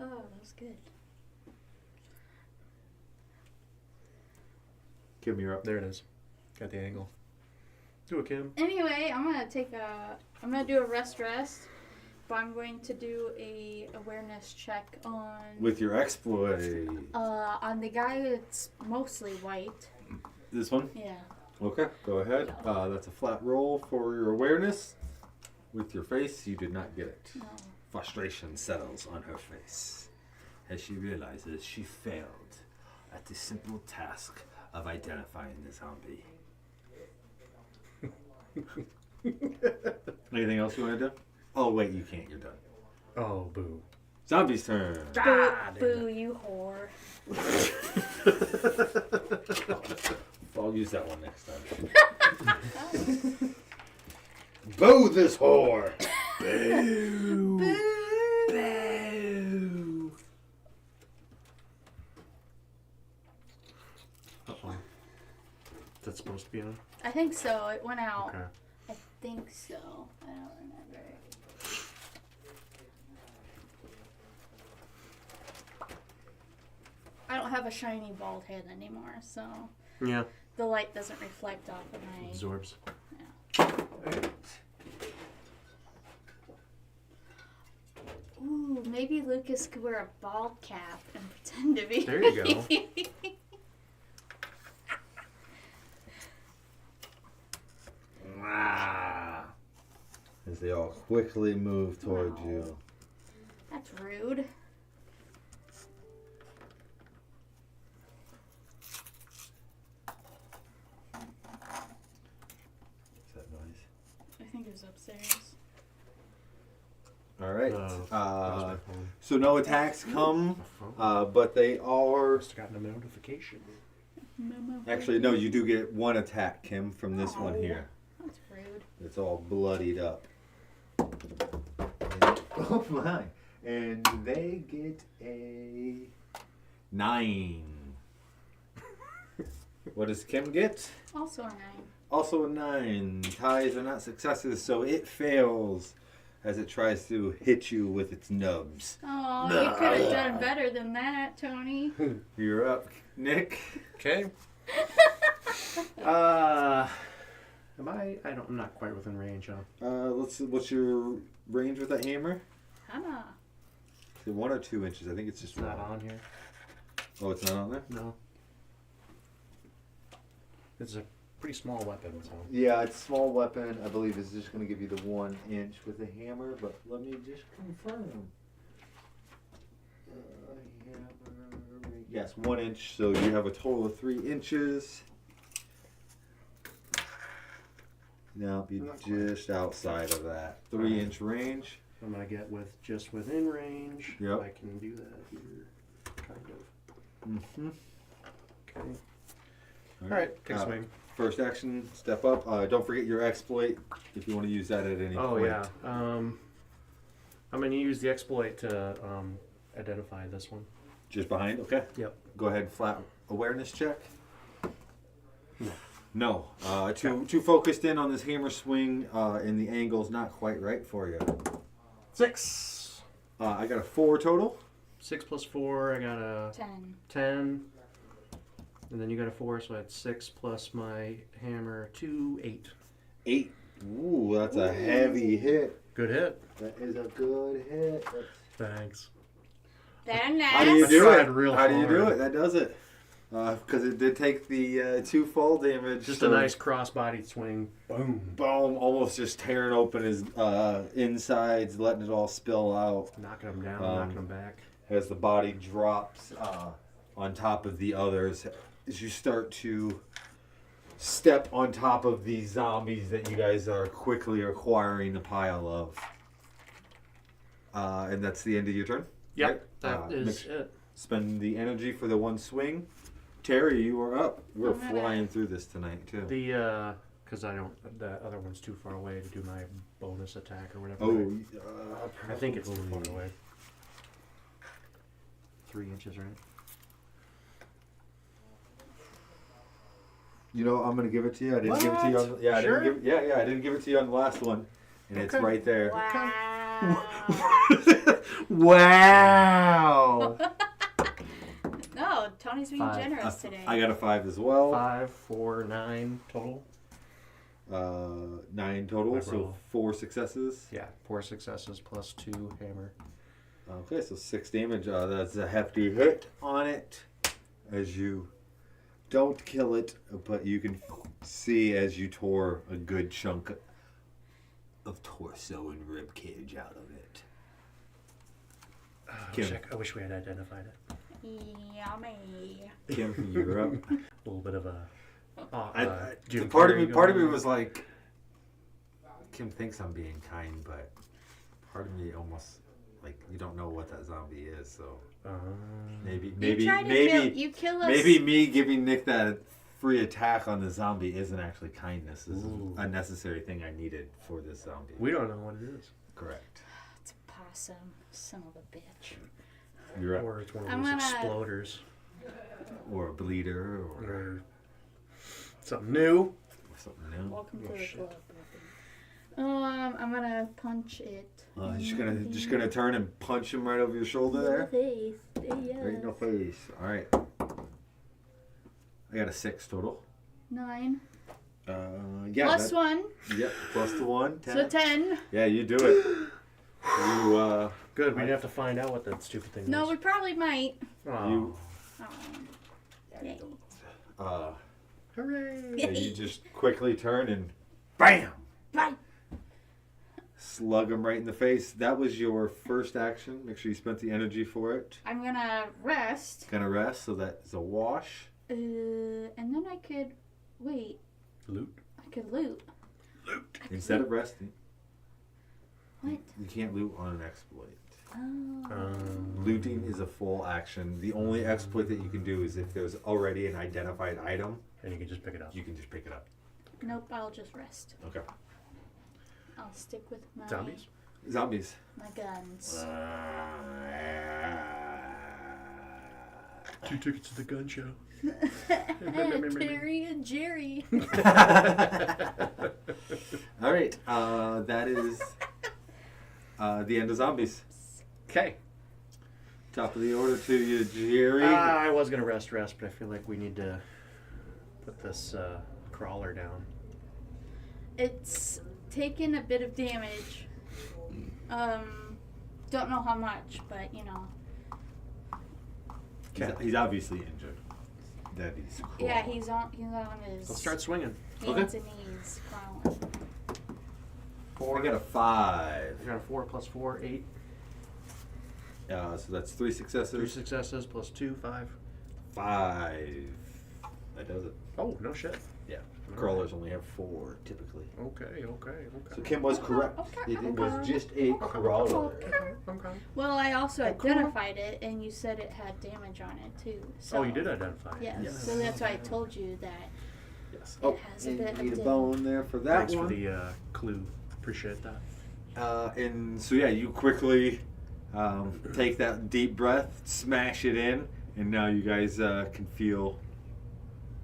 C: Oh, that was good.
D: Kim, you're up.
A: There it is. Got the angle. Do it, Kim.
C: Anyway, I'm gonna do a rest, but I'm going to do a awareness check on
D: With your exploit.
C: on the guy that's mostly white.
D: This one?
C: Yeah.
D: Okay, go ahead. That's a flat roll for your awareness. With your face, you did not get it.
C: No.
D: Frustration settles on her face as she realizes she failed at the simple task of identifying the zombie. Anything else you want to do? Oh, wait, you can't. You're done.
A: Oh, boo.
D: Zombie's turn.
C: Boo, you whore.
D: I'll use that one next time. Boo this whore! Boo!
C: Boo!
D: Boo!
A: Uh-oh. Is that supposed to be on?
C: I think so. It went out.
A: Okay.
C: I think so. I don't remember. I don't have a shiny bald head anymore, so
A: Yeah.
C: the light doesn't reflect off of my.
A: Absorbs.
C: Ooh, maybe Lucas could wear a bald cap and pretend to be.
A: There you go.
D: As they all quickly move towards
C: Wow.
D: you.
C: That's rude. Who's upstairs?
D: All right.
A: Where's my phone?
D: So no attacks come, but they are.
A: Just got a notification.
D: Actually, no. You do get one attack, Kim, from this one here.
C: That's rude.
D: It's all bloodied up. Oh my! And they get a 9. What does Kim get?
C: Also a 9.
D: Also a 9. Ties are not successes, so it fails as it tries to hit you with its nubs.
C: Oh, you could have done better than that, Tony.
D: You're up, Nick.
A: Okay. Am I? I'm not quite within range, huh?
D: Let's see. What's your range with that hammer?
C: Hannah.
D: Is it 1 or 2 inches? I think it's just
A: It's not
D: 1.
A: on here.
D: Oh, it's not on there?
A: No. It's a pretty small weapon, so.
D: Yeah, it's a small weapon. I believe it's just going to give you the 1 inch with a hammer, but let me just confirm. Hammer. Yes, 1 inch, so you have a total of 3 inches. Now be just outside of that 3-inch range.
A: I'm gonna get just within range.
D: Yep.
A: I can do that here, kind of.
D: Mm-hmm.
A: Okay. All right. Take a swing.
D: First action, step up. Don't forget your exploit if you want to use that at any point.
A: Oh yeah. I'm gonna use the exploit to identify this one.
D: Just behind. Okay.
A: Yep.
D: Go ahead. Flat awareness check.
A: No.
D: No. Too focused in on this hammer swing, and the angle's not quite right for you.
A: 6.
D: I got a 4 total.
A: 6 plus 4. I got a 10. And then you got a 4, so I had 6 plus my hammer 2, 8.
D: 8. Ooh, that's a heavy hit.
A: Good hit.
D: That is a good hit.
A: Thanks.
C: Then
D: How do you
C: next.
D: do
A: tried
D: it?
A: real
D: How do you do
A: hard.
D: it? That does it. Because it did take the 2 fall damage.
A: Just
D: so
A: a nice cross-bodied swing. Boom.
D: boom, almost just tearing open his insides, letting it all spill out
A: Knocking him down, knocking him back.
D: as the body drops on top of the others. As you start to step on top of these zombies that you guys are quickly acquiring a pile of. And that's the end of your turn?
A: Yep,
D: Right?
A: that is it.
D: Spend the energy for the 1 swing. Terry, you are up. We're
C: I'm gonna-
D: flying through this tonight, too.
A: Because the other one's too far away to do my bonus attack or whatever.
D: Oh,
A: I think it's too far away. 3 inches, right?
D: You know, I'm gonna give it to you. I didn't give it to you. On, yeah,
A: Sure?
D: I didn't give it to you on the last one, and it's
A: Okay.
D: right there.
C: Wow.
D: Wow.
C: No, Tony's being
A: 5.
C: generous today.
D: I got a 5 as well.
A: 5, 4, 9 total.
D: 9 total,
A: My
D: so
A: roll.
D: 4 successes.
A: Yeah, 4 successes plus 2 hammer.
D: Okay, so 6 damage. That's a hefty hit on it. As you don't kill it, but you can see as you tore a good chunk of torso and rib cage out of it.
A: I wish we had identified it.
C: Yummy.
D: Kim, you're up.
A: A little bit of a. Jim
D: Part of
A: Carrey
D: me
A: going
D: was like, Kim thinks I'm being kind, but part of me almost like you don't know what that zombie is, so maybe
C: kill us.
D: maybe me giving Nick that free attack on the zombie isn't actually kindness. This is a necessary thing I needed for this zombie.
A: We don't know what it is.
D: Correct.
C: It's a possum, son of a bitch.
D: You're up.
A: Or it's one of
C: I'm
A: those
C: gonna-
A: exploders.
D: Or a bleeder, or
A: Or something new.
D: something new.
C: Welcome to
A: Oh,
C: the
A: shit.
C: club. I'm gonna punch it.
D: Just gonna turn and punch him right over your shoulder there.
C: Face.
D: Right in the face. All right. I got a 6 total.
C: 9.
D: Yeah.
C: Plus 1.
D: Yep. Plus the 1. 10.
C: So 10.
D: Yeah, you do it. You
A: Good, we'd have to find out what that stupid thing
C: No, we
A: was.
C: probably might.
A: Oh.
D: you
C: Oh. Yay.
A: Hooray!
D: yeah, you just quickly turn and bam,
C: Bye.
D: slug him right in the face. That was your first action. Make sure you spent the energy for it.
C: I'm gonna rest.
D: Gonna rest, so that's a wash.
C: And then I could. Wait.
A: Loot.
C: I could loot.
D: Instead of resting.
C: What?
D: You can't loot on an exploit.
C: Oh.
D: Looting is a full action. The only exploit that you can do is if there's already an identified item,
A: And you can just pick it up.
D: you can just pick it up.
C: Nope, I'll just rest.
D: Okay.
C: I'll stick with my
A: Zombies?
D: Zombies.
C: my guns.
A: 2 tickets to the gun show.
C: Terri and Jerry.
D: All right. That is the end of zombies.
A: Okay.
D: Top of the order to you, Jerry.
A: I was going to rest, but I feel like we need to put this crawler down.
C: It's taken a bit of damage. Don't know how much, but you know.
D: He's obviously injured. That he's crawling.
C: Yeah, he's on his
A: Let's start swinging.
C: hands and knees crawling.
A: 4.
D: I got a 5.
A: I got a 4 plus 4, 8.
D: So that's 3 successes.
A: 3 successes plus 2, 5.
D: 5. That does it.
A: Oh, no shit.
D: Yeah. Crawlers only have 4 typically.
A: Okay.
D: So Kim was correct.
C: Okay.
D: It was just a crawler.
A: Okay.
C: Well, I also
A: Oh, cool.
C: identified it, and you said it had damage on it too. So,
A: Oh, you did identify.
C: Yes.
D: Yes.
C: So that's why I told you that
D: Yes.
C: it has a
D: and
C: bit
D: you
C: of
D: need a
C: damage.
D: bone there for that
A: Thanks
D: one.
A: for the clue. Appreciate that.
D: And so yeah, you quickly take that deep breath, smash it in, and now you guys can feel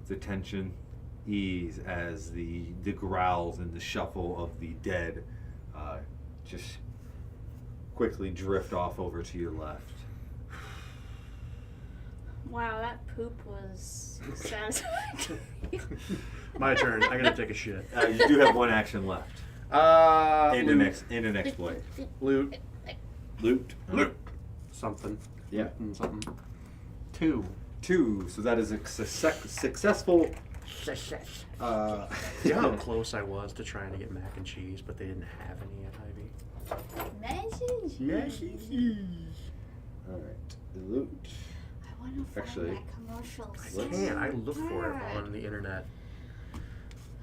D: the tension ease as the growls and the shuffle of the dead just quickly drift off over to your left.
C: Wow, that poop was satisfying.
A: My turn. I gotta take a shit.
D: You do have one action left. In an exploit.
A: Loot.
D: Loot.
A: Loot. Something.
D: Yeah.
A: Something. 2.
D: 2. So that is a successful.
A: See how close I was to trying to get mac and cheese, but they didn't have any at Hy-Vee.
D: All right. The loot.
C: I want to find
D: Actually,
C: that commercial.
A: I can't. I looked for it on the internet.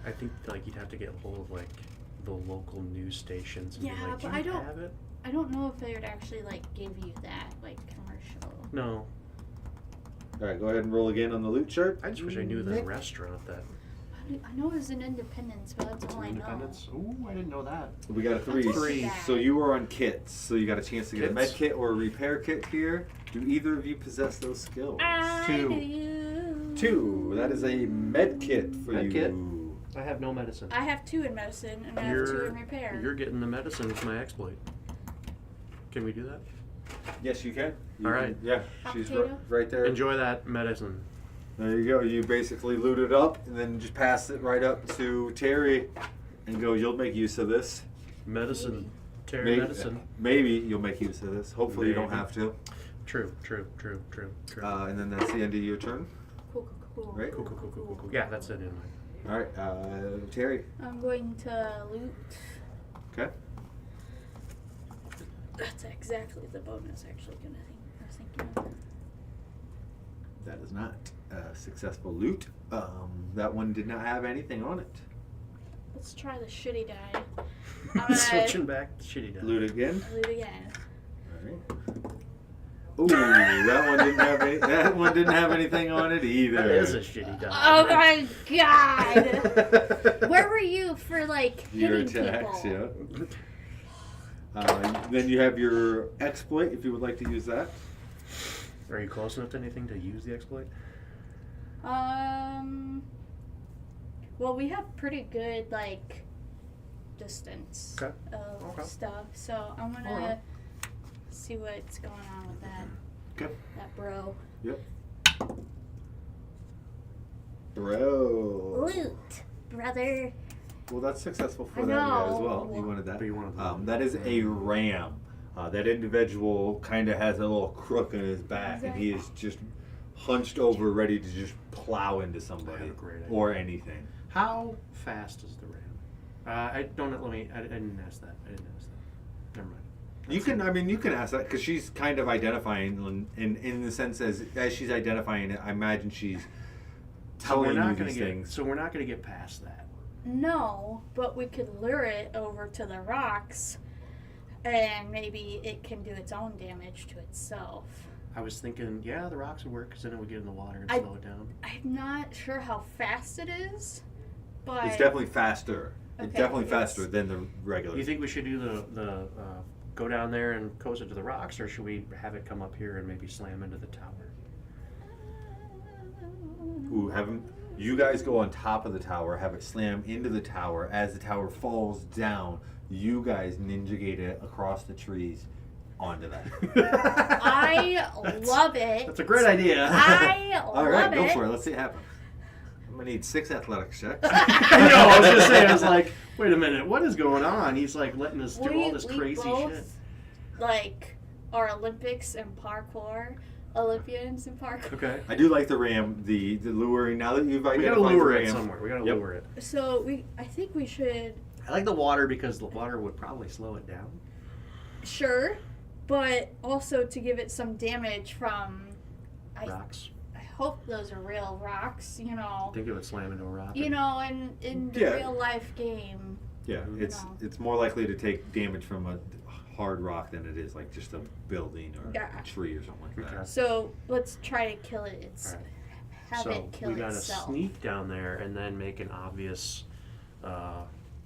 A: I think like you'd have to get hold of like the local news stations and be
C: Yeah,
A: like,
C: but
A: "Do
C: I
A: you
C: don't-
A: have it?"
C: I don't know if they would actually like give you that like commercial.
A: No.
D: All right. Go ahead and roll again on the loot chart.
A: I just wish I knew the restaurant that.
C: I know it was in Independence, but that's all I know.
A: Independence. Ooh, I didn't know that.
D: We got a 3.
C: I'll take that.
D: So you are on kits. So you got a chance to get a med
A: Kits?
D: kit or a repair kit here. Do either of you possess those skills?
C: I
A: 2.
C: do.
D: 2. That is a med kit for
A: Med
D: you.
A: kit? I have no medicine.
C: I have 2 in medicine and I have 2 in repair.
A: You're getting the medicine with my exploit. Can we do that?
D: Yes, you can. You
A: All right.
D: can- yeah, she's
C: Potato?
D: right there.
A: Enjoy that medicine.
D: There you go. You basically loot it up and then just pass it right up to Terry and go, you'll make use of this.
A: Medicine. Terry
D: Maybe,
A: medicine.
D: maybe you'll make use of this. Hopefully you don't
A: Maybe.
D: have to.
A: True.
D: And then that's the end of your turn.
C: Cool.
D: Right.
A: Cool. Yeah, that's it in mine.
D: All right, Terry.
C: I'm going to loot.
D: Okay.
C: That's exactly the bonus actually I was thinking of.
D: That is not a successful loot. That one did not have anything on it.
C: Let's try the shitty die. I'm gonna
A: Switching back to shitty die.
D: Loot again.
C: loot again.
D: All right. Ooh, that one didn't have any. That one didn't have anything on it either.
A: That is a shitty die.
C: Oh my god! Where were you for like
D: Your
C: hitting
D: attacks,
C: people?
D: yeah. Then you have your exploit if you would like to use that.
A: Are you close enough to anything to use the exploit?
C: Well, we have pretty good like distance
A: Okay.
C: of
A: Okay.
C: stuff, so I'm gonna
A: Alright.
C: see what's going on with that.
D: Okay.
C: That bro.
D: Yep. Bro.
C: Loot, brother.
D: Well, that's successful for
C: I
D: that guy as
C: know.
D: well. You wanted that?
A: But you wanted that.
D: That is a ram. That individual kind of has a little crook in his back, and he is just hunched over, ready to just plow into somebody
A: I have a great idea.
D: or anything.
A: How fast is the ram? I didn't ask that. Never mind.
D: You can, you can ask that because she's kind of identifying in the sense as she's identifying it. I imagine she's telling you these things.
A: So we're not gonna get past that.
C: No, but we could lure it over to the rocks And maybe it can do its own damage to itself.
A: I was thinking, yeah, the rocks would work because then it would get in the water and slow it down.
C: I'm not sure how fast it is, but
D: It's definitely faster. It's
C: Okay,
D: definitely
C: it's-
D: faster than the regular.
A: Do you think we should do the go down there and coast it to the rocks, or should we have it come up here and maybe slam into the tower?
D: Ooh, you guys go on top of the tower, have it slam into the tower. As the tower falls down, you guys ninja gate it across the trees onto that.
C: I love it.
A: That's a great idea.
C: I
D: All
C: love
D: right, go
C: it.
D: for it. Let's see it happen. I'm gonna need 6 athletics checks.
A: I know. I was gonna say. I was like, wait a minute, what is going on? He's like letting us do all this crazy
C: both,
A: shit.
C: Like, are Olympics and parkour, Olympians in parkour.
A: Okay.
D: I do like the ram, the luring. Now that you've
A: We
D: identified
A: gotta lure
D: the
A: it
D: ram,
A: somewhere. We gotta
D: Yep.
A: lure it.
C: So I think we should,
A: I like the water because the water would probably slow it down.
C: sure, but also to give it some damage from,
A: Rocks.
C: I hope those are real rocks, you know.
A: I think it would slam into a rock.
C: You know, in the
D: Yeah.
C: real life game.
D: yeah,
C: No.
D: it's more likely to take damage from a hard rock than it is like just a building or
C: Yeah.
D: a tree or something like that.
A: Okay.
C: So let's try to kill it. It's
A: Alright.
C: have
A: So
C: it kill
A: we gotta
C: itself.
A: sneak down there and then make an obvious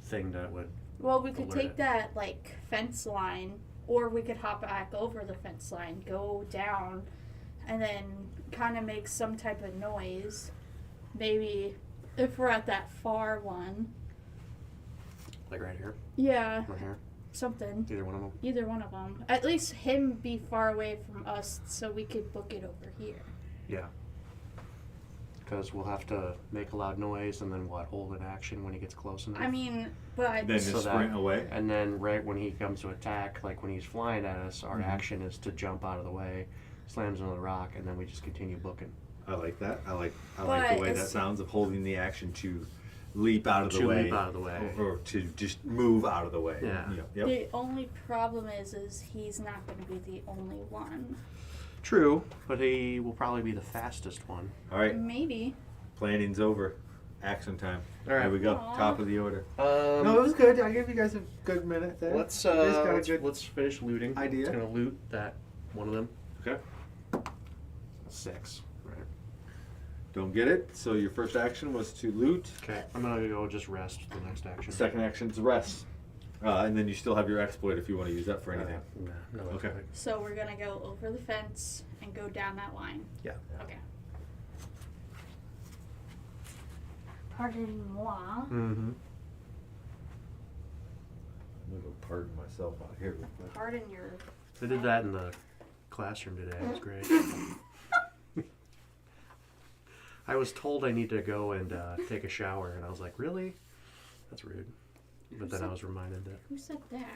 A: thing that would.
C: Well, we could
A: alert
C: take
A: it.
C: that like fence line, or we could hop back over the fence line, go down, and then kind of make some type of noise. Maybe if we're at that far one.
A: Like right here,
C: Yeah,
A: right here,
C: something.
A: either one of them.
C: Either one of them. At least him be far away from us, so we could book it over here.
A: Yeah. Because we'll have to make a loud noise and then hold an action when he gets close enough.
C: I mean, but
D: Then
A: So
D: just
A: that-
D: sprint away.
A: And then right when he comes to attack, like when he's flying at us, our
D: Mhm.
A: action is to jump out of the way, slams into the rock, and then we just continue booking.
D: I like that. I like
C: But
D: the way that
C: it's-
D: sounds of holding the action to leap out of the
A: To
D: way.
A: leap out of the way.
D: Or to just move out of the way.
A: Yeah.
D: Yep.
C: the only problem is he's not going to be the only one.
A: True, but he will probably be the fastest one.
D: All right.
C: Maybe.
D: Planning's over. Action time.
A: All right.
D: Here we go.
C: Aw.
D: Top of the order. No, it was good. I gave you guys a good minute there.
A: let's
D: You guys got a good
A: let's finish looting.
D: idea.
A: It's gonna loot that one of them.
D: Okay.
A: 6. Right.
D: Don't get it. So your first action was to loot.
A: Okay. I'm gonna go just rest for the next action.
D: Second action is rest. And then you still have your exploit if you want to use that for anything.
A: No,
D: Okay.
C: So we're going to go over the fence and go down that line.
A: Yeah.
C: Okay. Pardon-moi.
A: Mm-hmm.
D: I'm gonna go pardon myself out here real quick.
C: Pardon your...
A: They did that in the classroom today. It was great. I was told I need to go and take a shower, and I was like, really? That's rude. But then I was reminded that,
C: Who said that?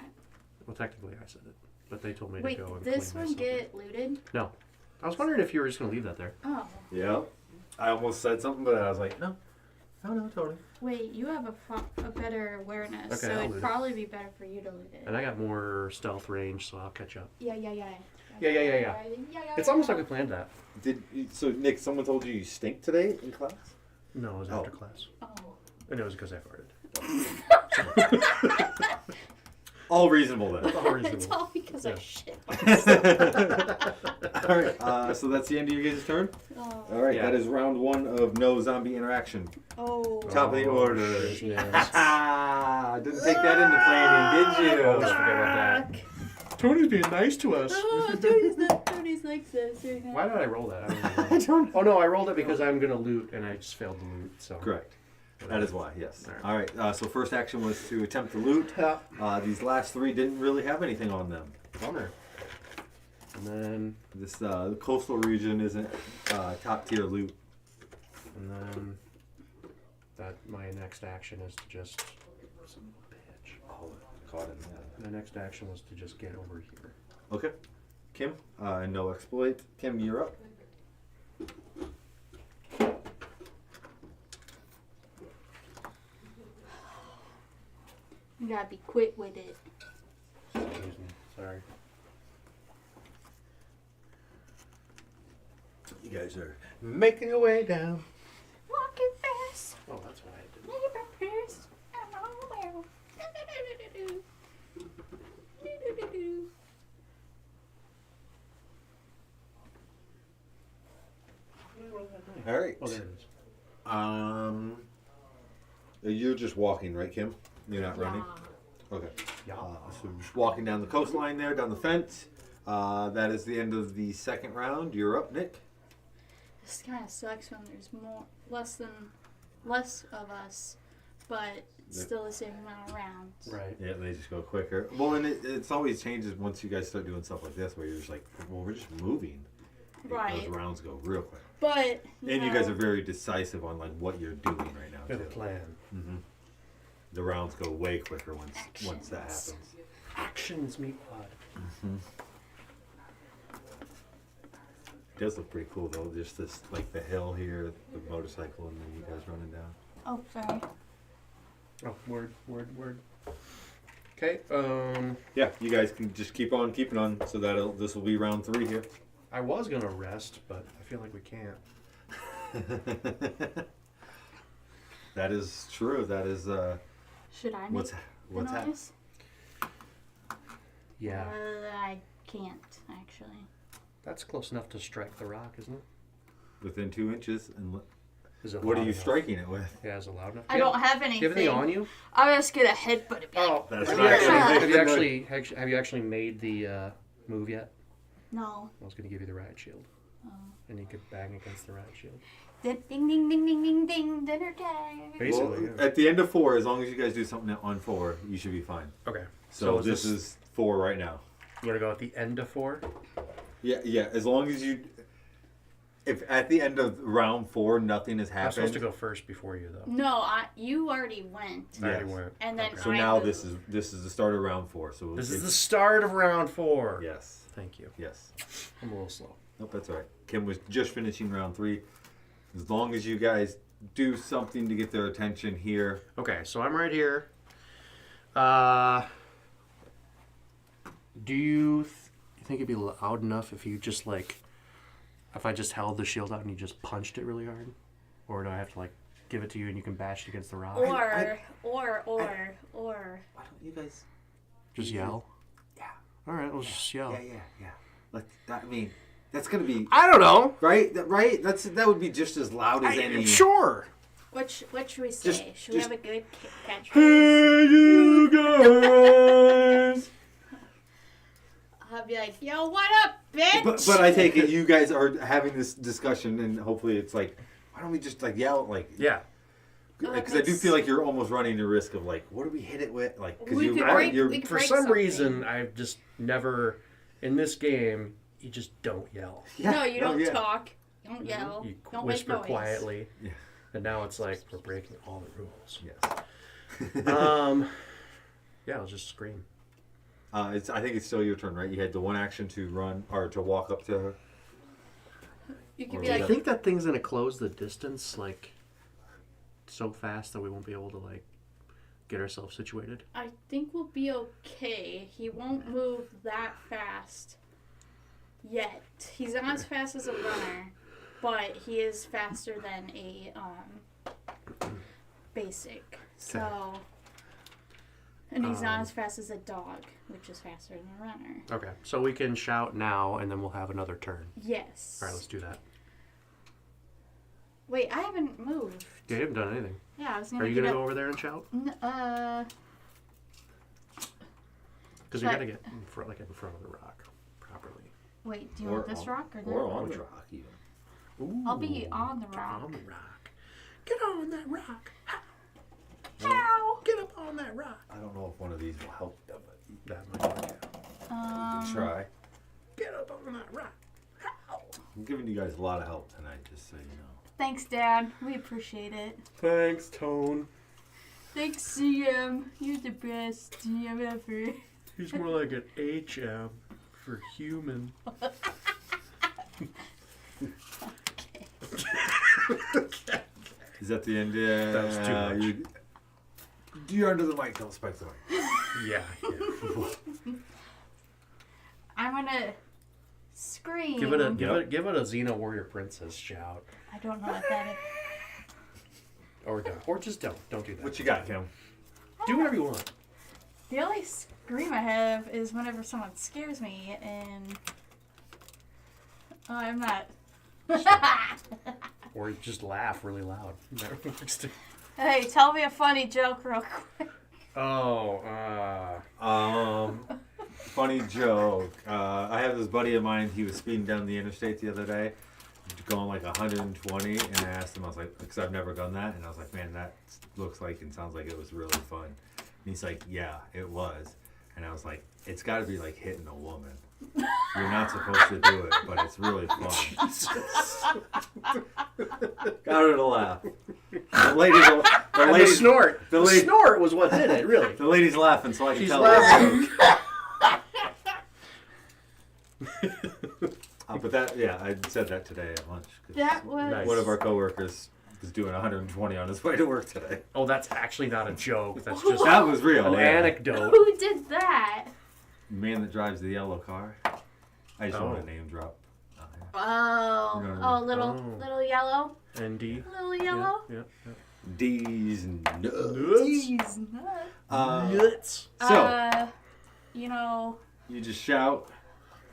A: well, technically I said it, but they told me
C: Wait,
A: to go and
C: did this
A: clean
C: one
A: myself.
C: get looted?
A: No. I was wondering if you were just going to leave that there.
C: Oh.
D: Yeah. I almost said something, but I was like, no. No, totally.
C: Wait, you have a better awareness,
A: Okay,
C: so
A: I'll
C: it'd
A: loot it.
C: probably be better for you to loot it.
A: And I got more stealth range, so I'll catch up.
C: Yeah.
A: Yeah. It's almost like we planned that.
D: So Nick, someone told you stink today in class?
A: No, it was
D: Oh.
A: after class.
C: Oh.
A: And it was because I farted.
D: All reasonable then.
A: All
C: It's
A: reasonable.
C: all because
A: Yeah.
C: I shit.
D: All right. So that's the end of your guys' turn.
C: Oh.
D: All right.
A: Yeah.
D: That is round 1 of no zombie interaction.
C: Oh.
D: Top of the order.
C: shit.
D: Didn't take that into planning, did you?
A: Almost forget about that. Tony's being nice to us.
C: Oh, Tony's like this right now.
A: Why did I roll that? I don't even know.
D: I don't.
A: Oh no, I rolled it because I'm gonna loot, and I just failed to loot. So
D: Correct. That is why. Yes.
A: All
D: All right. So first action was to attempt to loot.
A: Yeah.
D: These last 3 didn't really have anything on them.
A: Bummer. And then,
D: This the coastal region isn't top tier loot.
A: that my next action is to just. Son of a bitch.
D: Oh, caught in that.
A: My next action was to just get over here.
D: Okay. Kim, no exploit. Kim, you're up.
C: You gotta be quick with it.
A: Excuse me. Sorry.
D: You guys are making your way down.
C: Walking fast.
A: Oh, that's why I did.
C: Neighbor fast. I'm all well.
D: You're just walking, right, Kim? You're not running? Okay.
A: Yeah.
D: So just walking down the coastline there, down the fence. That is the end of the second round. You're up, Nick.
C: This kind of sucks when there's less of us, but still the same amount of rounds.
A: Right.
D: Yeah, they just go quicker. Well, and it's always changes once you guys start doing stuff like this, where you're just like, well, we're just moving.
C: Right.
D: Those rounds go real quick.
C: But
D: And you guys are very decisive on like what you're doing right now.
A: We have a
D: Too.
A: plan.
D: Mm-hmm. The rounds go way quicker once that
C: Actions.
D: happens.
A: Actions meet pod.
D: Mm-hmm. It does look pretty cool though. Just this, like the hill here, the motorcycle, and then you guys running down.
C: Oh, sorry.
A: Oh, word. Okay.
D: Yeah, you guys can just keep on keeping on. So this will be round 3 here.
A: I was gonna rest, but I feel like we can't.
D: That is true. That is
C: Should I make
D: what's
C: the
D: happening.
C: noise?
A: Yeah.
C: I can't, actually.
A: That's close enough to strike the rock, isn't it?
D: Within 2 inches, and
A: Is it
D: what are
A: loud
D: you
A: enough?
D: striking it with?
A: Yeah, is it loud enough?
C: I don't have anything.
A: Do you have anything on you?
C: I was gonna headbutt it.
A: Oh,
D: That's
A: have
D: not
A: you
D: gonna make the
A: have you actually made the move yet?
C: No.
A: I was going to give you the riot shield,
C: Oh.
A: and you could bang against the riot shield.
C: Ding ding ding ding ding ding ding. Dinner time.
A: Basically,
D: Well,
A: yeah.
D: at the end of 4, as long as you guys do something on 4, you should be fine.
A: Okay.
D: So this is 4 right now.
A: You want to go at the end of 4?
D: Yeah. As long as you, if at the end of round 4 nothing has
A: I'm
D: happened.
A: supposed to go first before you, though.
C: No, you already went.
A: I already
D: Yes.
A: went.
C: And then
A: Okay.
D: So
C: I
D: now
C: moved.
D: this is the start of round 4. So
A: This is
D: it's-
A: the start of round 4.
D: yes,
A: Thank you.
D: yes.
A: I'm a little slow.
D: Nope, that's all right. Kim was just finishing round 3. As long as you guys do something to get their attention here.
A: Okay, so I'm right here. Do you think it'd be loud enough if you just if I just held the shield out and you just punched it really hard, or do I have to give it to you and you can bash it against the rock?
C: Or
D: Why don't you guys?
A: Just yell.
D: Yeah.
A: All right, we'll just yell.
D: Yeah. I mean, that's gonna be
A: I don't know.
D: right. Right. That would be just as loud as any.
A: Sure.
C: what should we say?
D: Just-
C: Should we
D: just-
C: have a good catchphrase?
A: Hey, you guys.
C: I'll be like, yo, what up, bitch?
D: But I take it you guys are having this discussion, and hopefully it's why don't we just yell
A: Yeah.
D: Because I do feel like you're almost running the risk of what do we hit it with because
C: We
D: you
C: could break-
D: you're
C: we could
A: For
C: break
A: some
C: something.
A: reason, I've just never in this game. You just don't yell.
C: No, you don't
D: yeah.
C: talk. You don't yell.
A: You
C: Don't
A: whisper
C: make noise.
A: quietly.
D: Yeah.
A: And now it's we're breaking all the rules.
D: Yes.
A: Yeah, I'll just scream.
D: I think it's still your turn, right? You had the one action to run or to walk up to her.
C: You could
D: Or
C: be
D: we
A: I
C: like,
A: think that thing's gonna close the distance so fast that we won't be able to get ourselves situated.
C: I think we'll be okay. He won't move that fast yet. He's not as fast as a runner, but he is faster than a basic. So, and he's not as fast as a dog, which is faster than a runner.
A: Okay, so we can shout now, and then we'll have another turn.
C: Yes.
A: All right, let's do that.
C: Wait, I haven't moved.
A: Yeah, you haven't done anything.
C: Yeah, I was gonna
A: Are you
C: get
A: gonna
C: up.
A: go over there and shout? Because we
C: But-
A: gotta get in front of the rock properly.
C: Wait, do you want this rock or that?
D: Or on the rock even.
A: Ooh,
C: I'll be on the rock.
A: On the rock. Get on that rock.
C: Ow!
A: Get up on that rock.
D: I don't know if one of these will help them, but you
A: That might work.
D: can try.
A: Get up on that rock.
D: I'm giving you guys a lot of help tonight, just so you know.
C: Thanks, Dad. We appreciate it.
A: Thanks, Tone.
C: Thanks, CM. You're the best CM ever.
A: He's more like an HM for human.
D: Is that the end?
A: That was too much.
D: You're under the mic. Don't spike the mic.
A: Yeah.
C: I'm gonna scream.
A: Give it a Xena Warrior Princess shout.
C: I don't know what that is.
A: Or don't. Or just don't. Don't do that.
D: What you got, Kim?
A: Do whatever you want.
C: The only scream I have is whenever someone scares me, and I'm not.
A: Or just laugh really loud. That works too.
C: Hey, tell me a funny joke real quick.
A: Oh,
D: Funny joke. I have this buddy of mine. He was speeding down the interstate the other day, going like 120, and I asked him, I was like, because I've never done that, and I was like, man, that looks like and sounds like it was really fun. And he's like, yeah, it was. And I was like, it's got to be like hitting a woman. You're not supposed to do it, but it's really fun. Got her to laugh. The ladies,
A: snort.
D: The
A: snort was what did it, really.
D: The lady's laughing, so I can
A: She's
D: tell
A: laughing.
D: her joke. But that, yeah, I said that today at lunch. 'Cause
C: That was...
A: Nice.
D: one of our coworkers was doing 120 on his way to work today.
A: Oh, that's actually not a joke. That's just
D: That was real.
A: an
D: yeah.
A: anecdote.
C: Who did that?
D: Man that drives the yellow car. I just
A: Oh.
D: want to name drop.
C: Oh,
D: You know what I
C: oh,
D: mean?
C: little yellow,
A: ND.
C: little yellow.
A: Yeah.
D: D's nuts.
C: Jeez, nuts.
A: Nuts.
D: So,
C: You know,
D: you just shout,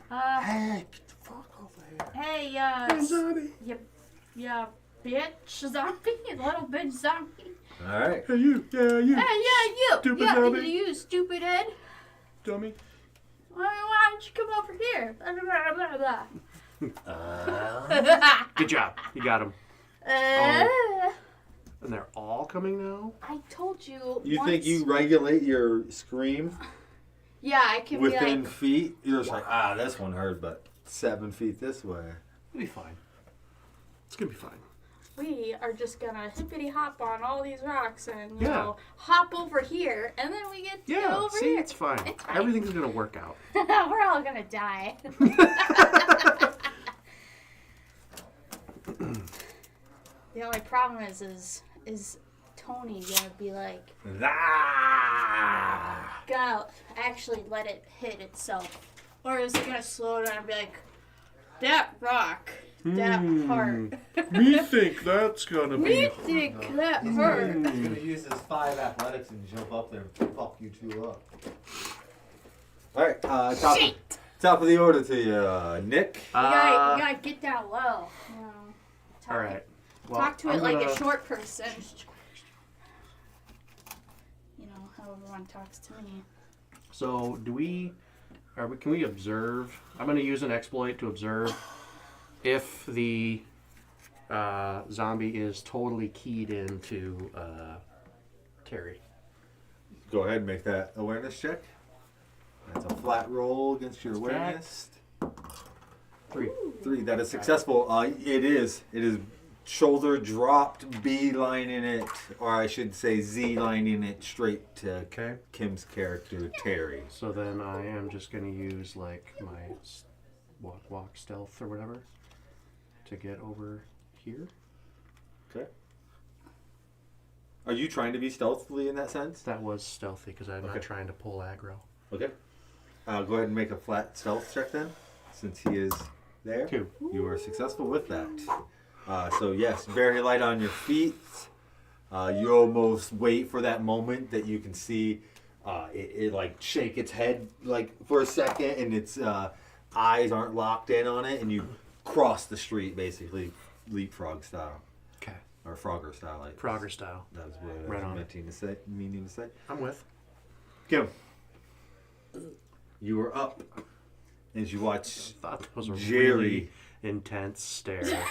A: Hey, get the fuck over here.
C: hey,
A: Zombie.
C: yeah, bitch zombie, little bitch zombie.
D: all right.
A: Hey, you. Yeah, you.
C: Hey, yeah, you.
A: Stupid
C: yeah,
A: zombie.
C: you stupid head.
A: Dummy.
C: Why don't you come over here? Blah, blah, blah,
A: Good job. You got him.
C: blah.
A: And they're all coming now?
C: I told you.
D: You
C: once,
D: think you regulate your scream
C: Yeah, I can be
D: within
C: like.
D: feet? You're just like, this one heard, but 7 feet this way.
A: It'll be fine. It's gonna be fine.
C: We are just gonna hippity hop on all these rocks and
A: Yeah.
C: hop over here, and then we get to go
A: Yeah,
C: over
A: see,
C: here.
A: it's fine.
C: It's fine.
A: Everything's gonna work out.
C: We're all gonna die. The only problem is Tony gonna be like gonna actually let it hit itself, or is it gonna slow down and be like that rock, that part?
A: Me think that's gonna
C: Me think that hurt.
D: He's going to use his 5 athletics and jump up there and fuck you two up. All right, top of the order to you, Nick.
C: You gotta get down low.
A: All right. Well,
C: Talk to
A: I'm
C: it like
A: gonna-
C: a short person. You know how everyone talks to me.
A: So, can we observe? I'm going to use an exploit to observe if the zombie is totally keyed into Terry.
D: Go ahead and make that awareness check. That's a flat roll against your awareness.
A: 3.
D: 3. That is successful. It is shoulder dropped, beelining it, or I should say Z-lining it straight to
A: Okay.
D: Kim's character, Terry.
A: So then I am just going to use like my walk stealth or whatever to get over here.
D: Okay. Are you trying to be stealthily in that sense?
A: That was stealthy because I'm
D: Okay.
A: not trying to pull aggro.
D: Okay. Go ahead and make a flat stealth check then, since he is there.
A: 2.
D: You are successful with that. So yes, very light on your feet. You almost wait for that moment that you can see it like shake its head like for a second, and its eyes aren't locked in on it, and you cross the street basically, leapfrog style.
A: Okay.
D: Or Frogger style. Like
A: Frogger style.
D: That was what
A: Right
D: I
A: on.
D: was meaning to say.
A: I'm with.
D: Kim, you are up as you watch
A: Thought that was a
D: Jerry.
A: really intense stare.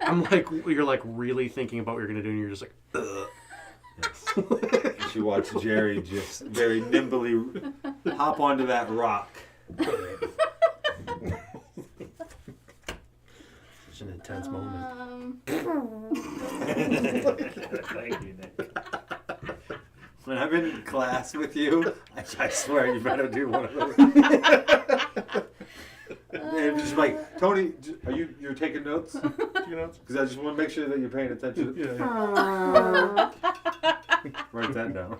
A: I'm like, you're like really thinking about what you're gonna do, and you're just like, ugh.
D: As you watch Jerry just very nimbly hop onto that rock.
A: Such an intense moment.
D: Thank you, Nick. When I'm in class with you, I swear you better do one of those. And just like, Tony, you're taking notes?
A: Taking notes?
D: Because I just want to make sure that you're paying attention.
A: Yeah.
D: Write that down.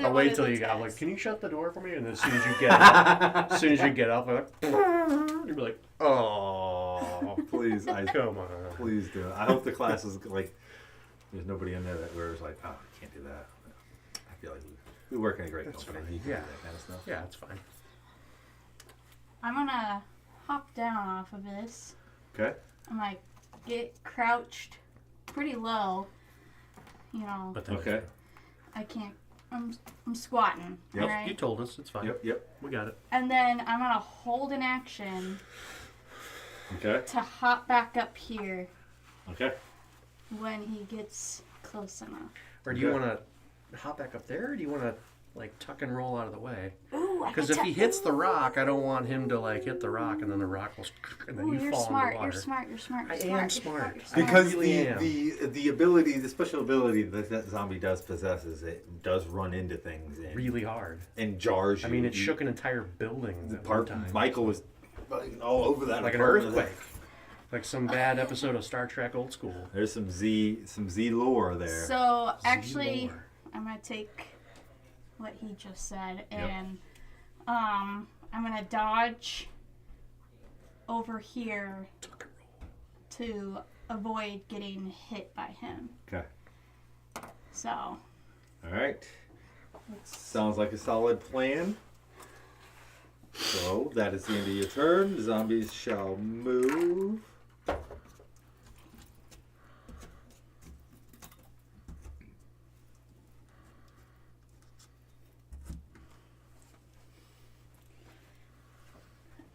A: I'll wait till you get. I'm like, can you shut the door for me? And then as soon as you get, up, I'm like, you'll be like, oh,
D: Please,
A: come on.
D: please do it. I hope the class is like, there's nobody in there that wears like, oh, I can't do that. I feel like we work in a great company.
A: fine.
D: You can
A: Yeah.
D: do that kind of stuff.
A: Yeah, it's fine.
C: I'm gonna hop down off of this.
D: Okay.
C: I'm like, get crouched pretty low. You know,
A: But then
D: Okay.
C: I can't. I'm squatting.
D: Yep.
C: All right.
A: you told us. It's fine.
D: Yep.
A: We got it.
C: And then I'm gonna hold an action
D: Okay.
C: to hop back up here
D: Okay.
C: when he gets close enough.
A: Or do you
D: Okay.
A: want to hop back up there, or do you want to like tuck and roll out of the way?
C: Ooh,
A: Because if he hits the rock, I don't want him to like hit the rock and then the rock will, and then
C: Ooh,
A: you
C: you're
A: fall
C: smart.
A: in the
C: You're
A: water.
C: smart. You're smart.
A: I
C: You're
A: am
C: smart.
A: smart.
C: You're
D: Because
A: really am.
D: the ability, the special ability that zombie does possess is it does run into things and,
A: Really hard.
D: and jars you.
A: I mean, it shook an entire building
D: The
A: at
D: part
A: one time.
D: Michael was all over that
A: Like an
D: apartment.
A: earthquake. Like some bad episode of Star Trek Old School.
D: There's some Z lore there.
C: So actually,
A: Z-lore.
C: I'm gonna take what he just said and I'm gonna dodge over here
A: Tuck and roll.
C: to avoid getting hit by him.
D: Okay.
C: So
D: All right.
C: let's
D: Sounds like a solid plan. So that is the end of your turn. The zombies shall move.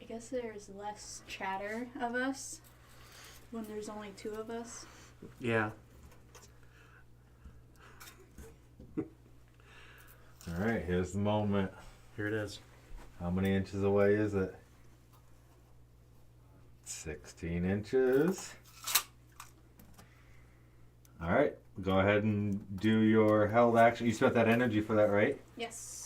C: I guess there's less chatter of us when there's only two of us.
A: Yeah.
D: All right, here's the moment.
A: Here it is.
D: How many inches away is it? 16 inches. All right, go ahead and do your held action. You spent that energy for that, right?
C: Yes.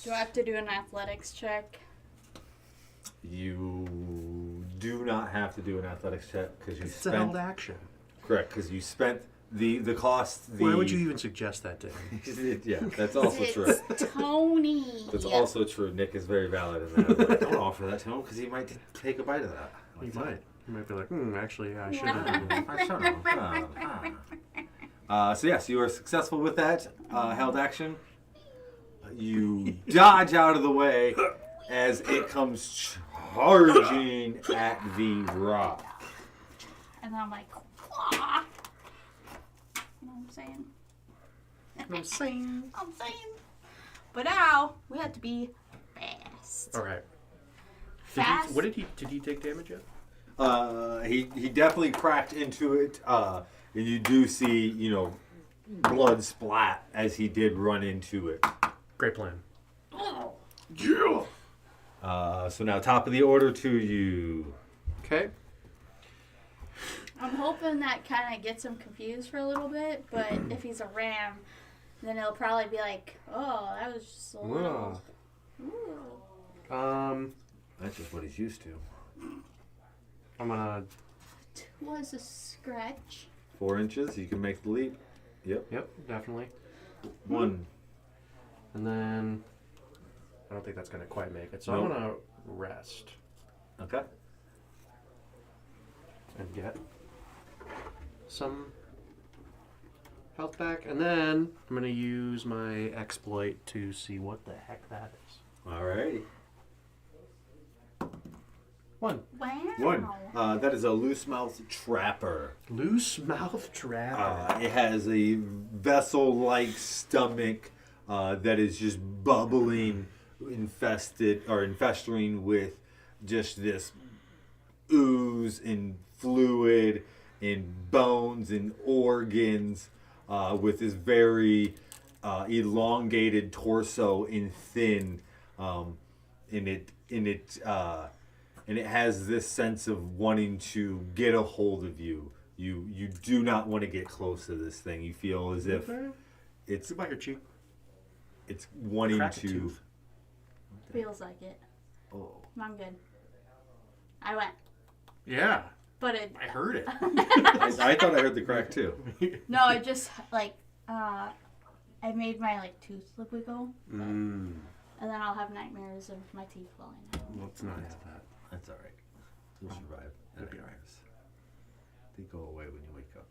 D: Do
C: I have to do an athletics check?
D: You do not have to do an athletics check because you
A: It's a held
D: spent.
A: action.
D: Correct, because you spent the cost.
A: Why would you even suggest that to him?
D: Yeah, that's also true.
C: It's Tony.
D: That's also true. Nick is very valid in that. Like, don't offer that to him because he might take a bite of that.
A: He
D: Like,
A: might. He might be like, actually, yeah, I should
C: Yeah.
A: have.
D: I don't know. So yes, you are successful with that held action. You dodge out of the way as it comes charging at the rock.
C: And then I'm like, "Wah." You know what I'm saying?
A: I'm saying.
C: I'm saying. But now we have to be fast.
A: All right.
C: Fast.
A: Did he take damage yet?
D: He definitely cracked into it, and you do see blood splat as he did run into it.
A: Great plan.
C: Oh.
D: Yeah. So now top of the order to you.
A: Okay.
C: I'm hoping that kind of gets him confused for a little bit, but if he's a ram, then it'll probably be like, oh, that was just a little. Ooh.
D: That's just what he's used to.
C: It
A: I'm gonna.
C: was a scratch.
D: 4 inches. You can make the leap. Yep.
A: Definitely.
D: 1.
A: And then I don't think that's gonna quite make it, so
D: Nope.
A: I'm gonna rest
D: Okay.
A: and get some health back, and then I'm gonna use my exploit to see what the heck that is.
D: Alrighty.
A: 1.
C: Wow.
D: 1. That is a loose mouth trapper.
A: Loose mouth trap.
D: It has a vessel-like stomach that is just bubbling, infesting with just this ooze and fluid and bones and organs, with this very elongated torso and thin, and it has this sense of wanting to get a hold of you. You do not want to get close to this thing. You feel as if it's
A: Goodbye your cheek.
D: it's wanting
A: Crack a
D: to.
A: tooth.
C: Feels like it.
D: Oh.
C: I'm good. I went.
A: Yeah,
C: But it.
A: I heard it.
D: I thought I heard the crack too.
C: No, it just, like, I made my, like, tooth wiggle. And then I'll have nightmares of my teeth falling out.
A: Let's not have that.
D: That's all right. You'll survive.
A: It'll be all right.
D: They go away when you wake up.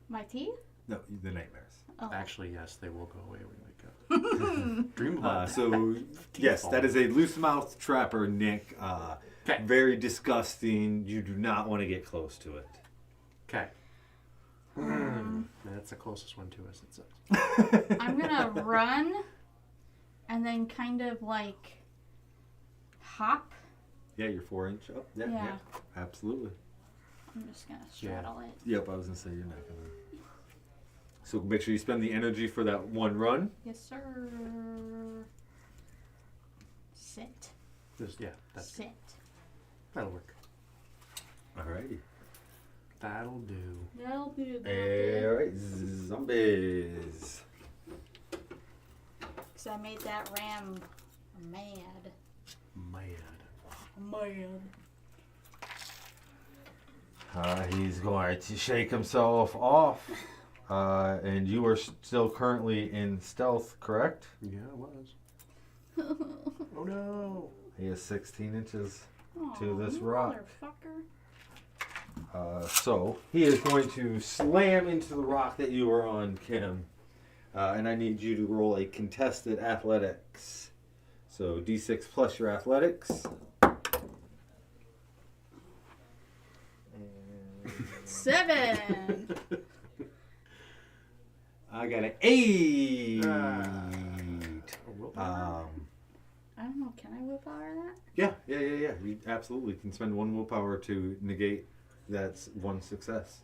C: My teeth?
D: No, the nightmares.
C: Oh.
A: Actually, yes, they will go away when you wake up. Dream about that.
D: So yes, that is a loose mouth trapper, Nick.
A: Okay.
D: Very disgusting. You do not want to get close to it.
A: Okay. That's the closest one to us, it says.
C: I'm gonna run and then kind of like hop.
D: Yeah, you're 4 inch up. Yeah. Absolutely.
C: I'm just gonna straddle it.
D: Yep, I was gonna say you're not gonna. So make sure you spend the energy for that one run.
C: Yes, sir. Sit.
A: Sit. That'll work.
D: Alrighty.
A: That'll do.
C: That'll do.
D: Alright, zombies.
C: Because I made that ram mad.
D: He's going to shake himself off. And you are still currently in stealth, correct?
A: Yeah, it was. Oh no.
D: He is 16 inches
C: Aw,
D: to this rock.
C: Motherfucker.
D: So he is going to slam into the rock that you are on, Kim. And I need you to roll a contested athletics. So D6 plus your athletics.
C: 7.
D: I got an 8.
C: I don't know. Can I willpower that?
D: Yeah. You absolutely can spend 1 willpower to negate that's 1 success.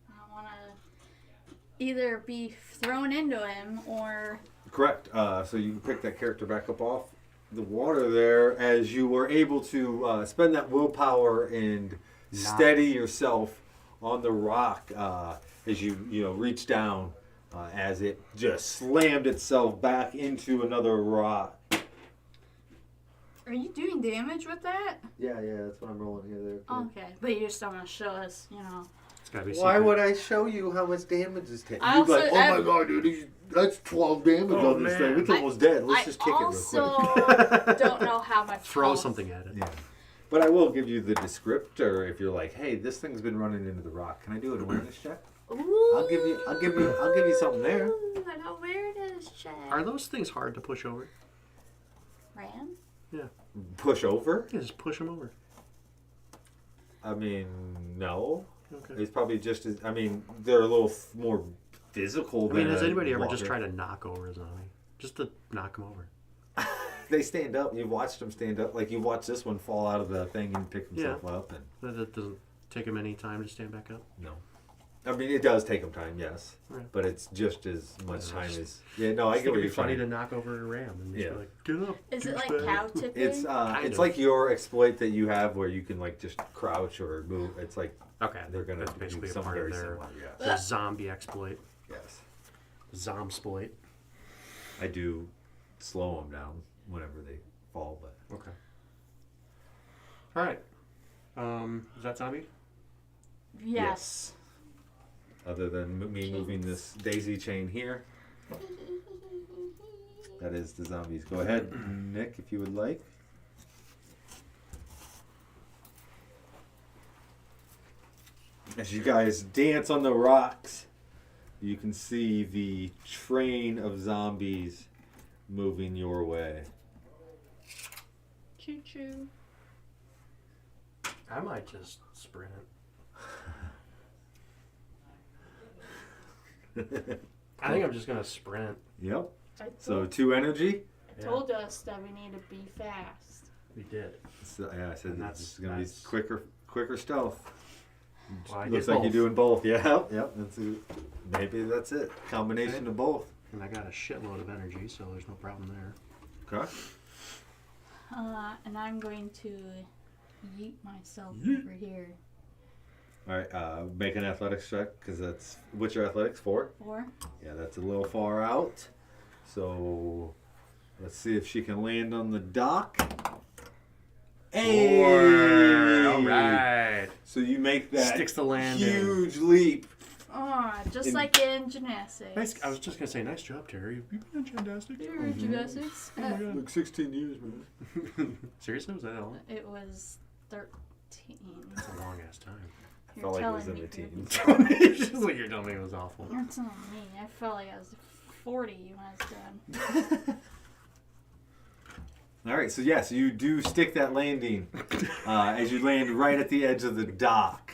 C: I want to either be thrown into him or...
D: Correct. So you can pick that character back up off the water there as you were able to spend that willpower and steady yourself on the rock as you reach down as it just slammed itself back into another rock.
C: Are you doing damage with that?
D: Yeah, that's what I'm rolling here. There.
C: Okay, but you just don't want to show us,
A: It's gotta be
D: Why
A: secret.
D: would I show you how much damage is taken?
C: I
D: You'd be
C: also-
D: like, oh my god, dude, that's 12 damage on this thing. It's almost dead. Let's just kick it real quick.
C: don't know how much
A: Throw
C: health.
A: something at it.
D: Yeah. But I will give you the descriptor if you're like, hey, this thing's been running into the rock. Can I do an awareness check?
C: Ooh,
D: I'll give you something there.
C: An awareness check.
A: Are those things hard to push over?
C: Ram?
A: Yeah.
D: Push over?
A: Yeah, just push them over.
D: I mean, no.
A: Okay.
D: It's probably just as, I mean, they're a little more physical
A: I mean,
D: than
A: has anybody ever just
D: water.
A: tried to knock over a zombie? Just to knock them over.
D: They stand up. You've watched them stand up. Like you watched this one fall out of the thing and pick himself up. And
A: That doesn't take them any time to stand back up?
D: no. I mean, it does take them time, yes.
A: Right.
D: But it's just as much
A: Yeah,
D: time
A: just-
D: as... Yeah, no, I get
A: It'd
D: what
A: be
D: you're
A: funny
D: saying.
A: to knock over a ram and just
D: Yeah.
A: be like, get up.
C: Is it like
A: douchebag."
C: cow tipping?
D: It's
A: Kind
D: it's
A: of.
D: like your exploit that you have where you can like just crouch or move. It's like
A: Okay,
D: they're gonna
A: that's
D: do
A: basically a
D: something
A: part of
D: very
A: their,
D: similar. Yes.
A: their zombie exploit.
D: Yes.
A: Zombsploit.
D: I do slow them down whenever they fall, but
A: Okay. All right. Is that zombie?
C: Yes.
D: other than me moving this daisy chain here, that is the zombies. Go ahead, Nick, if you would like. As you guys dance on the rocks, you can see the train of zombies moving your way.
C: Choo choo.
A: I might just sprint. I think I'm just gonna sprint.
D: Yep.
C: I
D: So 2 energy.
C: told us that we need to be fast.
A: We did.
D: So, yeah, I said
A: And
D: this is gonna be quicker stealth.
A: Well, I
D: Looks
A: did
D: like
A: both.
D: you're doing both. Yeah. Yep. Maybe that's it. Combination
A: Okay.
D: of both.
A: And I got a shitload of energy, so there's no problem there.
D: Okay.
C: And I'm going to yeet myself
D: Yeet.
C: over here.
D: All right. Make an athletics check because that's what's your athletics for?
C: 4.
D: Yeah, that's a little far out. So let's see if she can land on the dock. Hey!
A: All right.
D: So you make that
A: Sticks the landing.
D: huge leap.
C: Oh, just
D: In-
C: like in gymnastics.
A: Nice. I was just gonna say, nice job, Terry. You've been fantastic.
C: You're in gymnastics.
A: Oh my god.
D: Like 16 years, man.
A: Seriously, was that all?
C: It was 13.
A: That's a long ass time.
D: I felt like it was in the
C: telling me.
D: teens.
A: It's just like you're telling me it was awful.
C: You're telling me. I felt like I was 40 when I was done.
D: All right, so yes, you do stick that landing as you land right at the edge of the dock.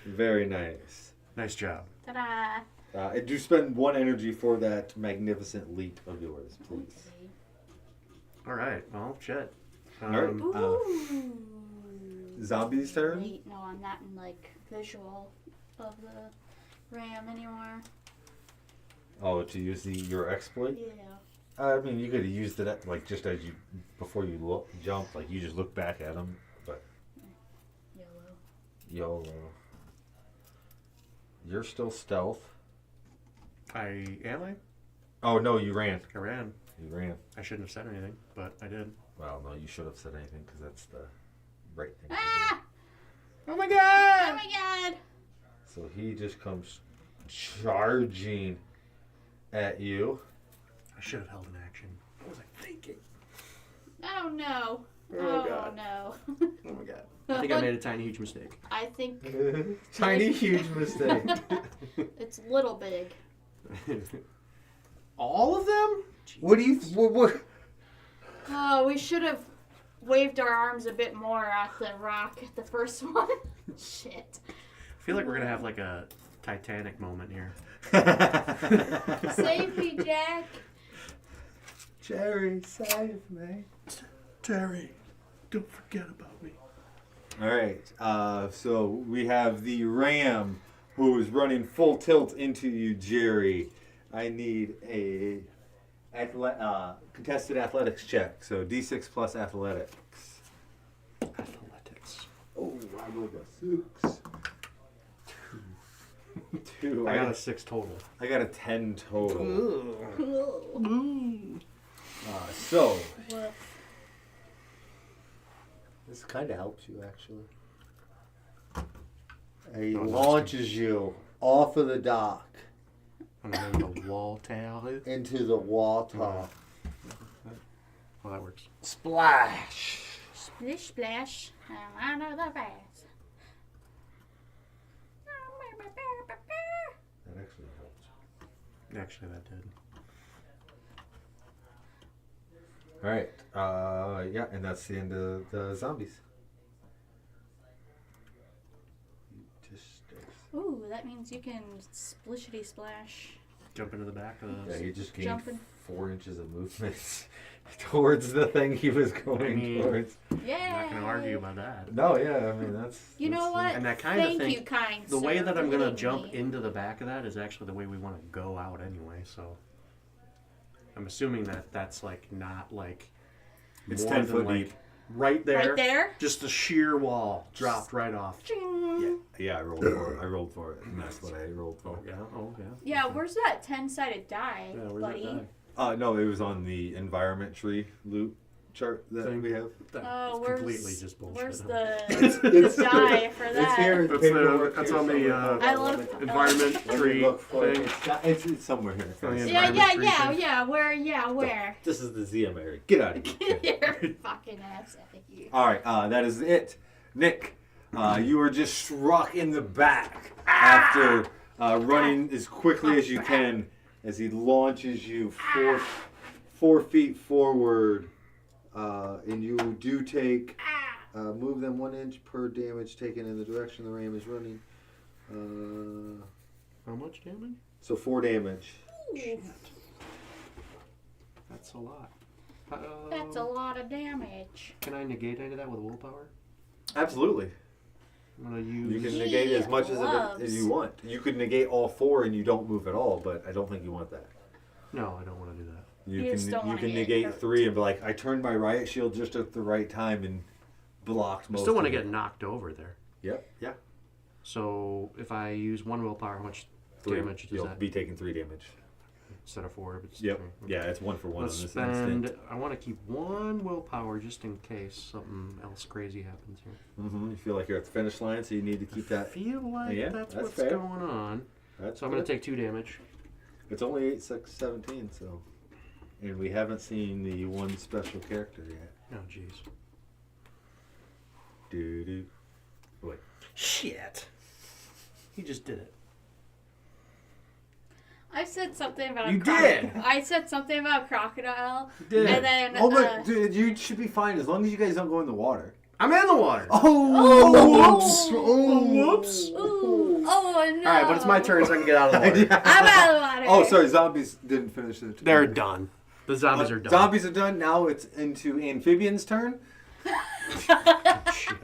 D: Very nice.
A: Nice job.
C: Ta-da!
D: And do spend 1 energy for that magnificent leap of yours, please.
A: All right. Well, shit.
D: All right.
C: Ooh.
D: Zombie's turn.
C: Wait, no, I'm not in like visual of the ram anymore.
D: Oh, to use your exploit?
C: Yeah.
D: I mean, you could have used it like just as you before you jump, like you just look back at him, but YOLO. You're still stealth.
A: Am I?
D: Oh no, you ran.
A: I ran.
D: You ran.
A: I shouldn't have said anything, but I did.
D: Well, no, you should have said anything because that's the right thing.
C: Ah!
A: Oh my god!
C: Oh my god!
D: So he just comes charging at you.
A: I should have held an action. What was I thinking?
C: Oh no!
A: Oh, God.
C: No!
A: Oh my god. I think I made a tiny, huge mistake.
C: I think
D: Tiny, huge mistake.
C: it's little big.
A: All of them?
D: What do you? What?
C: Oh, we should have waved our arms a bit more at the rock at the first one. Shit.
A: I feel like we're gonna have like a Titanic moment here.
C: Save me, Jack.
D: Jerry, save me.
A: Terry, don't forget about me.
D: All right. So we have the ram who is running full tilt into you, Jerry. I need a contested athletics check. So D6 plus athletics.
A: Athletics.
D: Oh, I rolled a 6. 2.
A: I got a 6 total.
D: I got a 10 total.
C: Cool.
D: So
C: What?
D: this kind of helps you actually. He
A: Oh, no,
D: launches you off of the dock
A: I'm gonna make a wall towel.
D: into the water.
A: Well, that works.
D: Splash!
C: Splish splash. I'm out of the bath.
D: That actually helps.
A: Actually, that did.
D: All right. Yeah, and that's the end of the zombies.
C: Ooh, that means you can splishity splash.
A: Jump into the back of the...
D: Yeah, he just gained
C: Jumping.
D: 4 inches of movement towards the thing he was going towards.
C: Yeah.
A: I'm not gonna argue about that.
D: No, yeah, I mean that's.
C: You know what?
A: And that kind of
C: Thank
A: thing-
C: you, kind
A: The way
C: sir,
A: that I'm
C: for
A: gonna
C: leading
A: jump
C: me.
A: into the back of that is actually the way we want to go out anyway. So I'm assuming that that's like not like
D: It's
A: more
D: 10
A: than,
D: foot
A: like,
D: deep.
A: right there.
C: Right there?
A: Just a sheer wall dropped right off.
C: Ching.
D: Yeah, I rolled for it. I rolled for it, and that's what I rolled for.
A: Yeah. Oh yeah.
C: Yeah, where's that 10-sided die,
A: Yeah, where's
C: buddy?
A: that
D: No, it was on the environment tree loot chart that
A: Thing.
D: we have.
A: die?
C: Oh,
A: It's
C: where's,
A: completely just bullshit.
C: where's
A: huh?
C: the die for that?
D: It's here.
A: That's
D: paperwork
A: that's
D: here
A: on the
D: somewhere.
C: I love
A: environment
D: Let me
A: tree
D: look for it.
A: thing.
D: It's somewhere here.
A: Oh, yeah.
C: Yeah,
A: environment tree
C: where?
D: This is the ZM area. Get out of here.
C: Your fucking ass out of here.
D: All right, that is it. Nick, you were just struck in the back after running as quickly as you can as he launches you 4 feet forward, and you do take move them 1 inch per damage taken in the direction the ram is running.
A: How much damage?
D: So 4 damage.
A: That's a lot.
C: That's a lot of damage.
A: Can I negate any of that with willpower?
D: Absolutely.
A: I'm gonna use.
D: You can negate as much as
C: Gloves.
D: you want. You could negate all 4 and you don't move at all, but I don't think you want that.
A: No, I don't want to do that.
C: You just don't
D: You
C: wanna
D: can
C: get
D: negate
C: hurt.
D: 3 and be like, I turned my riot shield just at the right time and blocked most.
A: I still want to
D: of
A: get
D: it.
A: knocked over there.
D: Yep. Yeah.
A: So if I use 1 willpower, how much
D: 3.
A: damage does
D: You'll
A: that?
D: be taking 3 damage.
A: Instead of 4, but it's
D: Yep.
A: 3.
D: Yeah, it's 1 for 1
A: Let's
D: on this
A: spend.
D: instant.
A: I want to keep 1 willpower just in case something else crazy happens here.
D: You feel like you're at the finish line, so you need to keep
A: I
D: that.
A: feel like
D: Yeah,
A: that's
D: that's
A: what's
D: fair.
A: going on.
D: That's
A: So I'm going
D: good.
A: to take 2 damage.
D: It's only 8, 6, 17, so. And we haven't seen the one special character yet.
A: Oh, jeez.
D: Doo-doo. Wait.
A: Shit. He just did it.
C: I said something about
D: You did.
C: I said something about crocodile.
D: You did.
C: And then
D: Oh, but dude, you should be fine as long as you guys don't go in the water.
A: I'm in the water.
D: Oh,
A: whoops. Whoops.
C: Ooh. Oh no.
A: All right, but it's my turn, so I can get out of the water.
C: I'm out of the water.
D: Oh, sorry, zombies didn't finish it.
A: They're done. The zombies are done.
D: Zombies are done. Now it's into amphibian's turn.
A: Shit.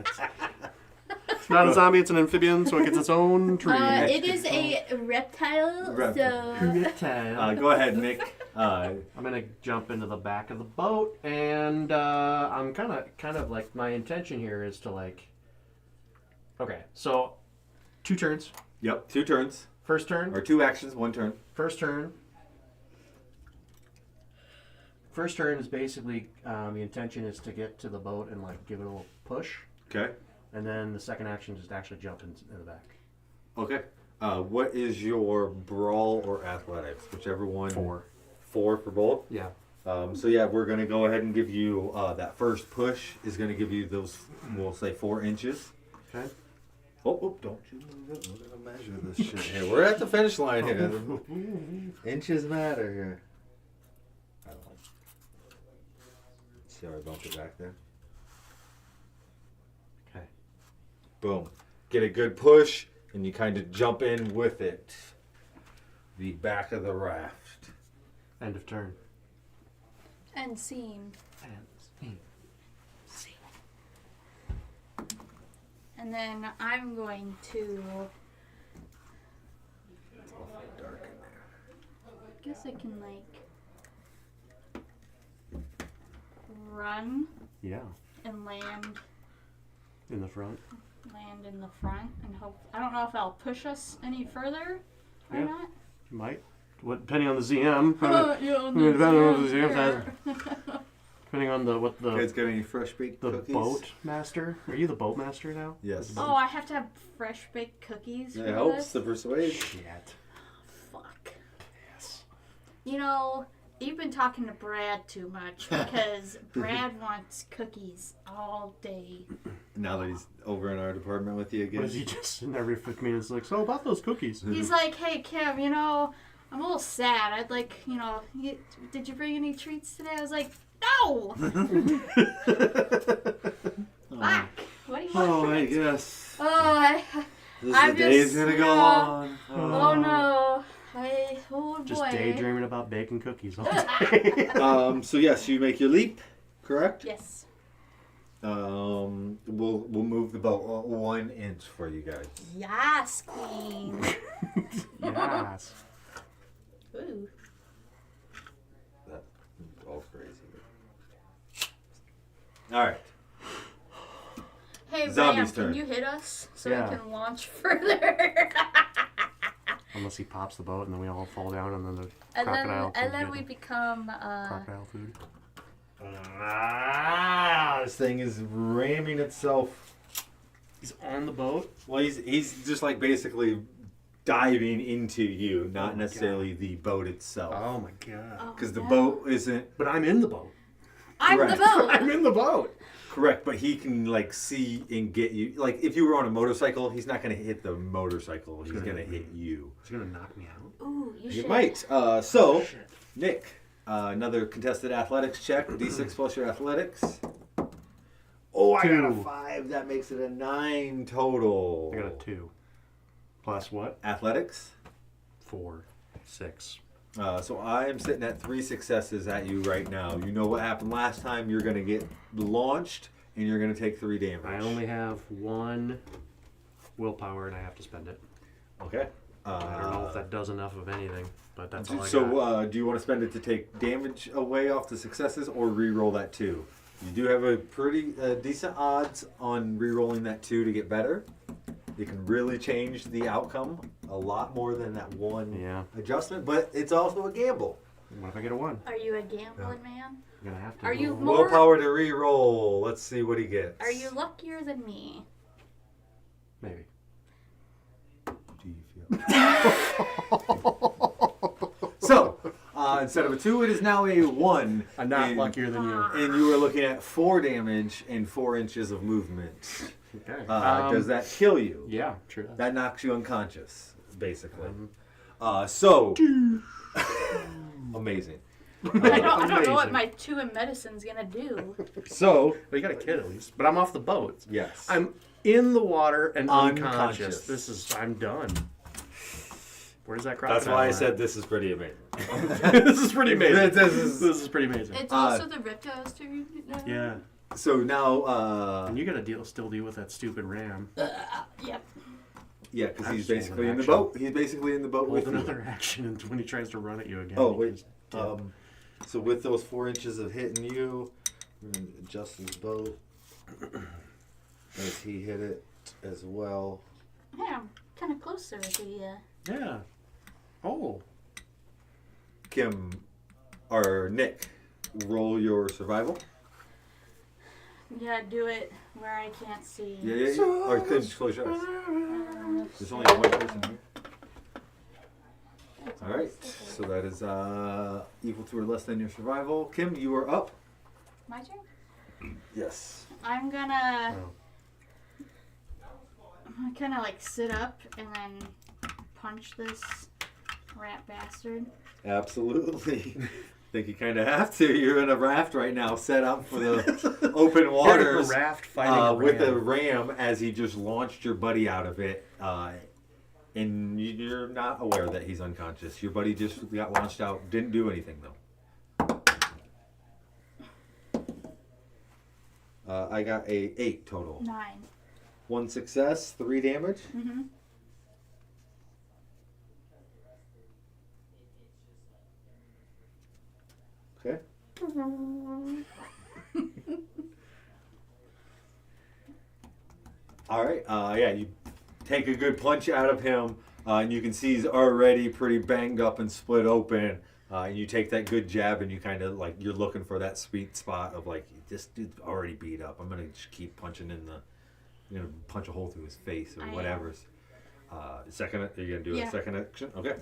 A: It's not a zombie, it's an amphibian, so it gets its own tree.
C: It is a reptile. So.
D: Go ahead, Nick.
A: I'm gonna jump into the back of the boat, and I'm kind of like, my intention here is to like. Okay, so 2 turns.
D: Yep, 2 turns.
A: First turn.
D: Or 2 actions, 1 turn.
A: First turn. First turn is basically the intention is to get to the boat and like give it a little push.
D: Okay.
A: And then the second action is to actually jump in the back.
D: Okay. What is your brawl or athletics? Whichever one.
A: 4.
D: 4 for both?
A: Yeah.
D: So yeah, we're going to go ahead and give you that first push is going to give you those, we'll say 4 inches.
A: Okay.
D: Oh, don't you move it. We're going to measure this shit here. We're at the finish line here. Inches matter here. I don't know. See how I bumped it back there?
A: Okay.
D: Boom. Get a good push, and you kind of jump in with it. The back of the raft.
A: End of turn.
C: And scene. And then I'm going to.
D: It's awfully dark in there.
C: I guess I can like run
A: Yeah.
C: and land
A: In the front.
C: in the front and hope. I don't know if that'll push us any further or
A: Yeah.
C: not.
A: Might. What? Depending on the ZM.
C: Yeah,
A: Depending on the ZM. Depending on the what
D: You guys
A: the
D: got any fresh baked
A: the
D: cookies?
A: boat master. Are you the boat master now?
D: Yes.
C: Oh, I have to have fresh baked cookies for
D: It helps
C: this?
D: to persuade.
A: Shit.
C: Fuck.
A: Yes.
C: You know, you've been talking to Brad too much because Brad wants cookies all day.
D: Now that he's over in our department with you again.
A: What is he just in every 5 minutes like, so about those cookies?
C: He's like, hey, Kim, you know, I'm a little sad. I'd like, you know, did you bring any treats today? I was like, no! Fuck. What do you want?
D: Oh, I guess.
C: Oh,
D: This
C: I'm
D: the day's
C: just,
D: gonna go
C: no.
D: on.
C: Oh no. Oh boy.
A: Just daydreaming about baking cookies all day.
D: So yes, you make your leap, correct?
C: Yes.
D: We'll move the boat 1 inch for you guys.
C: Yes, queen.
A: Yes.
C: Ooh.
D: That's all crazy. All right.
C: Hey,
D: Zombie's
C: Ram,
D: turn.
C: can you hit us so
A: Yeah.
C: we can launch further?
A: Unless he pops the boat and then we all fall down and then the
C: and
A: crocodile
C: then, and
A: can
C: then
A: get
C: we
A: the
C: become
A: crocodile food.
D: This thing is ramming itself.
A: He's on the boat.
D: Well, he's just like basically diving into you, not
A: my
D: necessarily the boat itself.
A: Oh my god.
D: Because the
C: no.
D: boat isn't
A: But I'm in the boat.
C: I'm
D: Correct.
C: the boat.
A: I'm in the boat.
D: correct, but he can like see and get you. Like if you were on a motorcycle, he's not going to hit the motorcycle. He's going to hit you.
A: He's gonna knock me out.
C: Ooh, you
D: He
C: should.
D: might. So,
A: Shit.
D: Nick, another contested athletics check. D6 plus your athletics. Oh, I got a
A: 2.
D: 5. That makes it a 9 total.
A: I got a 2. Plus what?
D: Athletics.
A: 4. 6.
D: So I am sitting at 3 successes at you right now. You know what happened last time. You're going to get launched, and you're going to take 3 damage.
A: I only have 1 willpower and I have to spend it.
D: Okay.
A: I don't know if that does enough of anything, but that's all I got.
D: So do you want to spend it to take damage away off the successes or re-roll that 2? You do have a pretty decent odds on re-rolling that 2 to get better. It can really change the outcome a lot more than that 1 adjustment, but it's also a gamble.
A: What if I get a 1?
C: Are you a gambling man?
A: I'm gonna have to.
C: Are you
A: roll.
C: more-
D: Willpower to re-roll. Let's see what he gets.
C: Are you luckier than me?
A: Maybe.
D: Do you feel? So, instead of a 2, it is now a 1.
A: I'm not
D: and,
A: luckier than you.
D: And you are looking at 4 damage and 4 inches of movement.
A: Okay.
D: Does that kill you?
A: Yeah, sure does.
D: That knocks you unconscious, basically. So amazing.
C: I don't know what
A: Amazing.
C: my 2 in medicine's gonna do.
D: So
A: Well, you got a kid at least. But I'm off the boat.
D: yes,
A: I'm in the water and
D: Unconscious.
A: unconscious. I'm done. Where's that crocodile?
D: that's why I
A: at?
D: said this is pretty amazing.
A: This is pretty amazing.
D: This is-
A: This is pretty amazing.
C: It's also the reptiles too.
A: Yeah.
D: So now,
A: And you gotta still deal with that stupid ram.
C: Yep.
D: yeah, because
A: That's
D: he's
A: just
D: basically
A: an
D: in the
A: action.
D: boat. He's basically in the boat
A: Hold
D: with
A: another
D: you.
A: action and when he tries to run at you again.
D: Oh
A: you
D: wait.
A: just dip.
D: So with those 4 inches of hitting you, we're gonna adjust his boat as he hit it as well.
C: Yeah, I'm kind of closer to the.
A: Yeah. Oh.
D: Kim or Nick, roll your survival.
C: Yeah, do it where I can't see.
D: Yeah. Or Kim, just close your eyes. There's only one person here. All right. So that is equal to or less than your survival. Kim, you are up.
C: My turn.
D: Yes.
C: I'm gonna
A: Oh.
C: kind of like sit up and then punch this rat bastard.
D: Absolutely. Think you kind of have to. You're in a raft right now, set up for the open waters.
A: A raft fighting a
D: with a
A: ram.
D: ram as he just launched your buddy out of it. And you're not aware that he's unconscious. Your buddy just got launched out. Didn't do anything, though. I got a 8 total.
C: 9.
D: 1 success, 3 damage.
C: Mm-hmm.
D: Okay. All right. Yeah, you take a good punch out of him, and you can see he's already pretty banged up and split open. And you take that good jab, and you kind of like you're looking for that sweet spot of like this dude's already beat up. I'm gonna just keep punching in the, punch a hole through his face or
C: I am.
D: whatever's. Second, are you gonna do
C: Yeah.
D: a second action? Okay.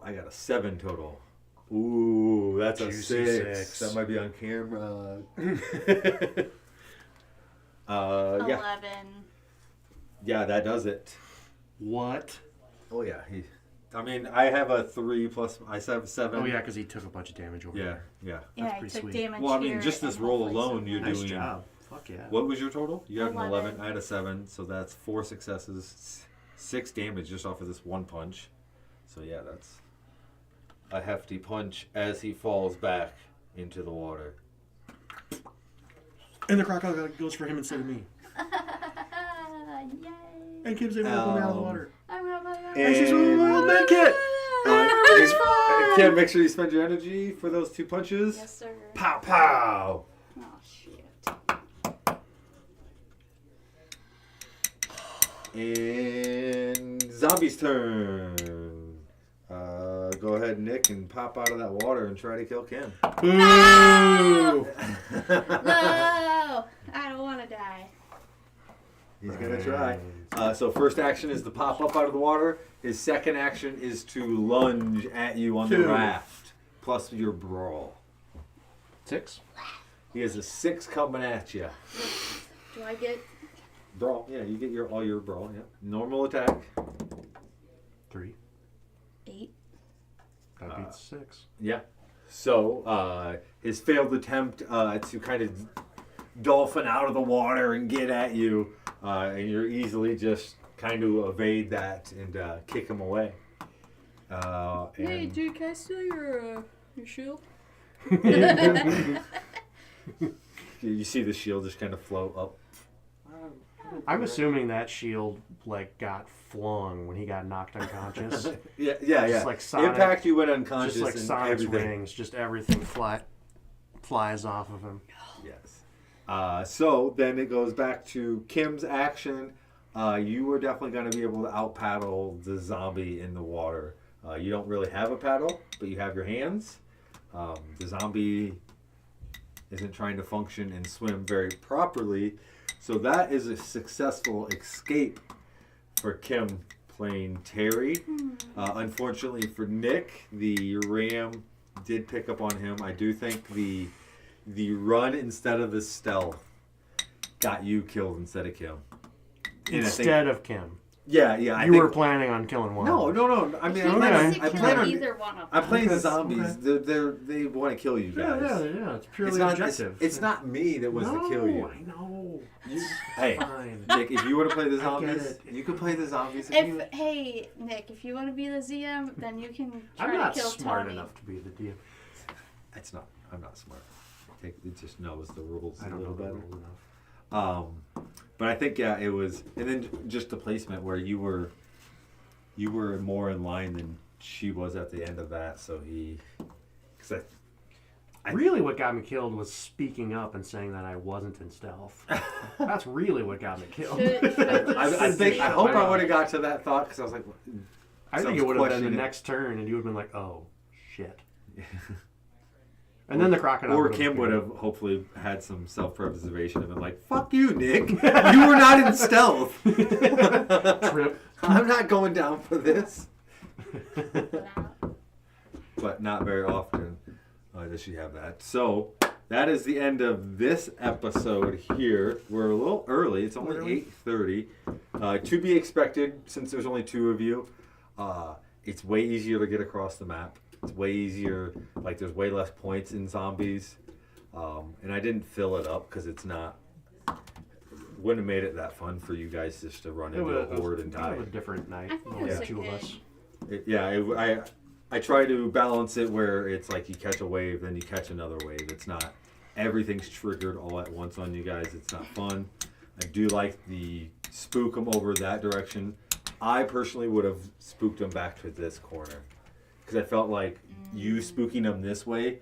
D: I got a 7 total. Ooh, that's a
A: Juicy
D: 6.
A: six.
D: That might be on camera.
C: 11.
D: Yeah, that does it.
A: What?
D: Oh yeah, I have a 3 plus. I have 7.
A: Oh yeah, because he took a bunch of damage over
D: Yeah,
A: there.
D: yeah.
C: Yeah, I
A: pretty
C: took
A: sweet.
C: damage
D: Well, I mean,
C: here
D: just this
C: and
D: roll
C: hopefully
D: alone,
C: some
D: you're
C: damage.
A: Nice
D: doing.
A: job. Fuck yeah.
D: What was your total? You had an 11.
C: 11.
D: I had a 7, so that's 4 successes, 6 damage just off of this one punch. So yeah, that's a hefty punch as he falls back into the water.
A: And the crocodile goes for him instead of me.
C: Yay!
A: And Kim's able to pull me out of the water.
C: I'm out my
D: And-
A: she's a little med kit.
D: Kim, make sure you spend your energy for those 2 punches.
C: Yes, sir.
D: Pow pow!
C: Oh, shit.
D: And Zombie's turn. Go ahead, Nick, and pop out of that water and try to kill Kim.
A: Boo!
C: No! I don't want to die.
D: He's gonna try. So first action is to pop up out of the water. His second action is to lunge at you on the
A: 2.
D: raft, plus your brawl.
A: 6?
D: He has a 6 coming at you.
C: Do I get...
D: Brawl, yeah, you get all your brawl. Yeah, normal attack.
A: 3.
C: 8?
A: That beats 6.
D: Yeah. So his failed attempt to kind of dolphin out of the water and get at you, and you're easily just kind of evade that and kick him away.
C: Hey,
D: And
C: dude, can I steal your shield?
D: you see the shield just kind of float up.
A: I'm assuming that shield got flung when he got knocked unconscious.
D: Yeah.
A: Just like Sonic-
D: Impact, you went unconscious.
A: Just like
D: and
A: Sonic's
D: everything.
A: wings, just everything flies off of him.
D: Yes. So then it goes back to Kim's action. You are definitely going to be able to out paddle the zombie in the water. You don't really have a paddle, but you have your hands. The zombie isn't trying to function and swim very properly. So that is a successful escape for Kim playing Terry. Unfortunately for Nick, the ram did pick up on him. I do think the run instead of the stealth got you killed instead of Kim. And I think-
A: Instead of Kim.
D: Yeah, I
A: You
D: think,
A: were planning on killing one.
D: No. I
C: If
D: mean,
C: he
A: Okay.
C: wants to
D: I
C: kill
D: plan on.
C: either one of
D: I'm
C: them.
D: playing the
A: Okay,
D: zombies. They want to kill you
A: Yeah,
D: guys.
A: yeah. It's purely
D: It's not.
A: objective.
D: It's not me that wants to kill you.
A: I know.
D: Hey,
A: Fine.
D: Nick, if you want to play the
A: I get
D: zombies,
A: it.
D: you can play the zombies. If you...
C: Hey, Nick, if you want to be the ZM, then you can try
A: I'm not
C: to kill
A: smart
C: Tony.
A: enough to be the DM.
D: It's not. I'm not smart. It just knows the rules
A: I
D: a
A: don't
D: little
A: know the
D: better.
A: rules enough.
D: But I think it was, and then just the placement where you were more in line than she was at the end of that. So because
A: Really, what got me killed was speaking up and saying that I wasn't in stealth. That's really what got me killed.
D: I hope I would have got to that thought because I was like,
A: I think it would have been the next turn, and you would have been like, "Oh, shit." And then the crocodile.
D: Or
A: would've
D: Kim would
A: appeared.
D: have hopefully had some self-preservation and been like, "Fuck you, Nick. You were not in stealth.
A: Trip.
D: I'm not going down for this."
C: Yeah.
D: But not very often does she have that. So that is the end of this episode here. We're a little early. It's only 8:30. To be expected, since there's only 2 of you. It's way easier to get across the map. It's way easier. Like, there's way less points in zombies. And I didn't fill it up because it's not... Wouldn't have made it that fun for you guys just to run into a horde and
A: Kind
D: die.
A: of a different night.
C: I think it
A: Only
C: was
A: the
C: a
A: 2 of
C: good-
A: us.
D: I try to balance it where it's like you catch a wave, then you catch another wave. It's not... Everything's triggered all at once on you guys. It's not fun. I do like the spook them over that direction. I personally would have spooked them back to this corner. Because I felt like you spooking them this way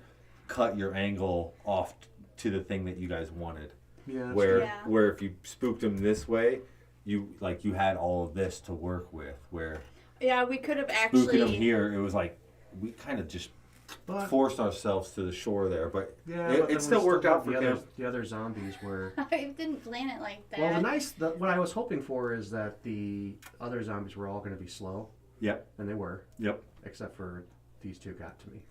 D: cut your angle off to the thing that you guys wanted.
A: Yeah.
D: Where if you spooked them this way, you had all of this to work with. Where
C: Yeah, we could have
D: spooking them
C: actually.
D: here, it was like we kind of just forced ourselves to the shore there. But
A: Yeah, but then
D: it
A: we
D: still worked out for
A: the
D: him.
A: the other zombies were.
C: I didn't plan it like that.
A: Well, what I was hoping for is that the other zombies were all going to be slow,
D: Yep.
A: and they were,
D: Yep.
A: except for these 2 got to me.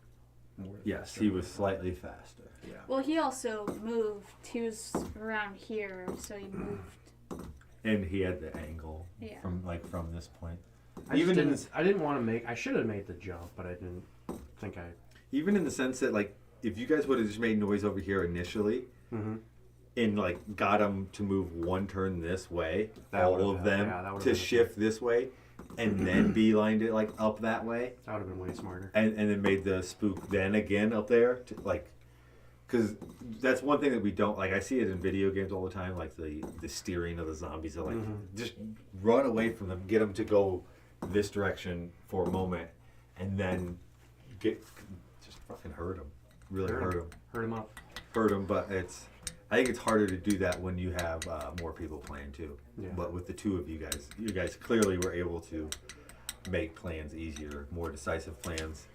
A: More
D: Yes,
A: faster.
D: he was slightly faster.
A: Yeah.
C: Well, he also moved. He was around here, so he moved.
D: And he had the angle
C: Yeah.
D: from this point.
A: I didn't want to make. I should have made the jump, but I didn't think I.
D: Even in the sense that, like, if you guys would have just made noise over here initially, and like got them to move 1 turn this way,
A: That
D: all
A: would've
D: of
A: been-
D: them
A: yeah, that would've
D: to
A: been-
D: shift this way, and then beelined it like up that way,
A: That would have been way smarter.
D: and then made the spook then again up there, to, like, because that's one thing that we don't like. I see it in video games all the time, like the steering of the zombies. Are like just run away from them, get them to go this direction for a moment, and then just fucking hurt them, really hurt them.
A: Hurt him up.
D: Hurt them, but I think it's harder to do that when you have more people playing too.
A: Yeah.
D: But with the 2 of you guys clearly were able to make plans easier, more decisive plans.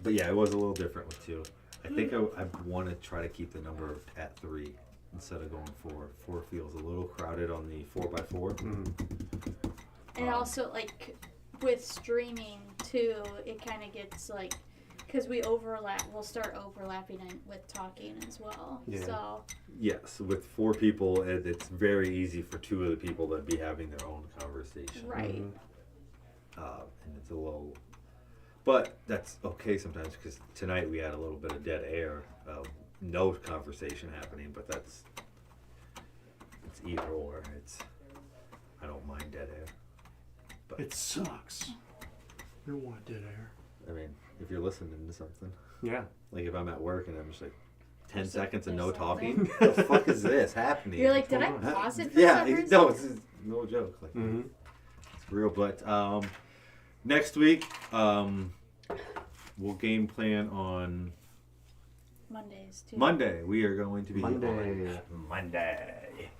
D: But yeah, it was a little different with 2. I think I want to try to keep the number at 3 instead of going 4. 4 feels a little crowded on the 4x4.
C: And also, like, with streaming, too, it kind of gets, like, because we'll start overlapping it with talking as well.
A: Yeah.
C: So,
D: Yes, with 4 people, it's very easy for 2 of the people to be having their own conversation.
C: right.
D: And it's a little... But that's okay sometimes, because tonight we had a little bit of dead air. No conversation happening, but it's either or. I don't mind dead air. But
A: It sucks. We don't want dead air.
D: I mean, if you're listening to something,
A: Yeah.
D: like if I'm at work and I'm just like 10
C: There's
D: seconds of
C: there's
D: no
C: something.
D: talking, the fuck is this happening?
C: You're like, did I
A: Hold on.
C: pause it for
D: Yeah,
C: some reason?
D: no, it's no joke. Like,
A: Mm-hmm.
D: it's real. But next week, we'll game plan on
C: Mondays, too.
D: Monday. We are going to be
A: Monday.
D: on Monday.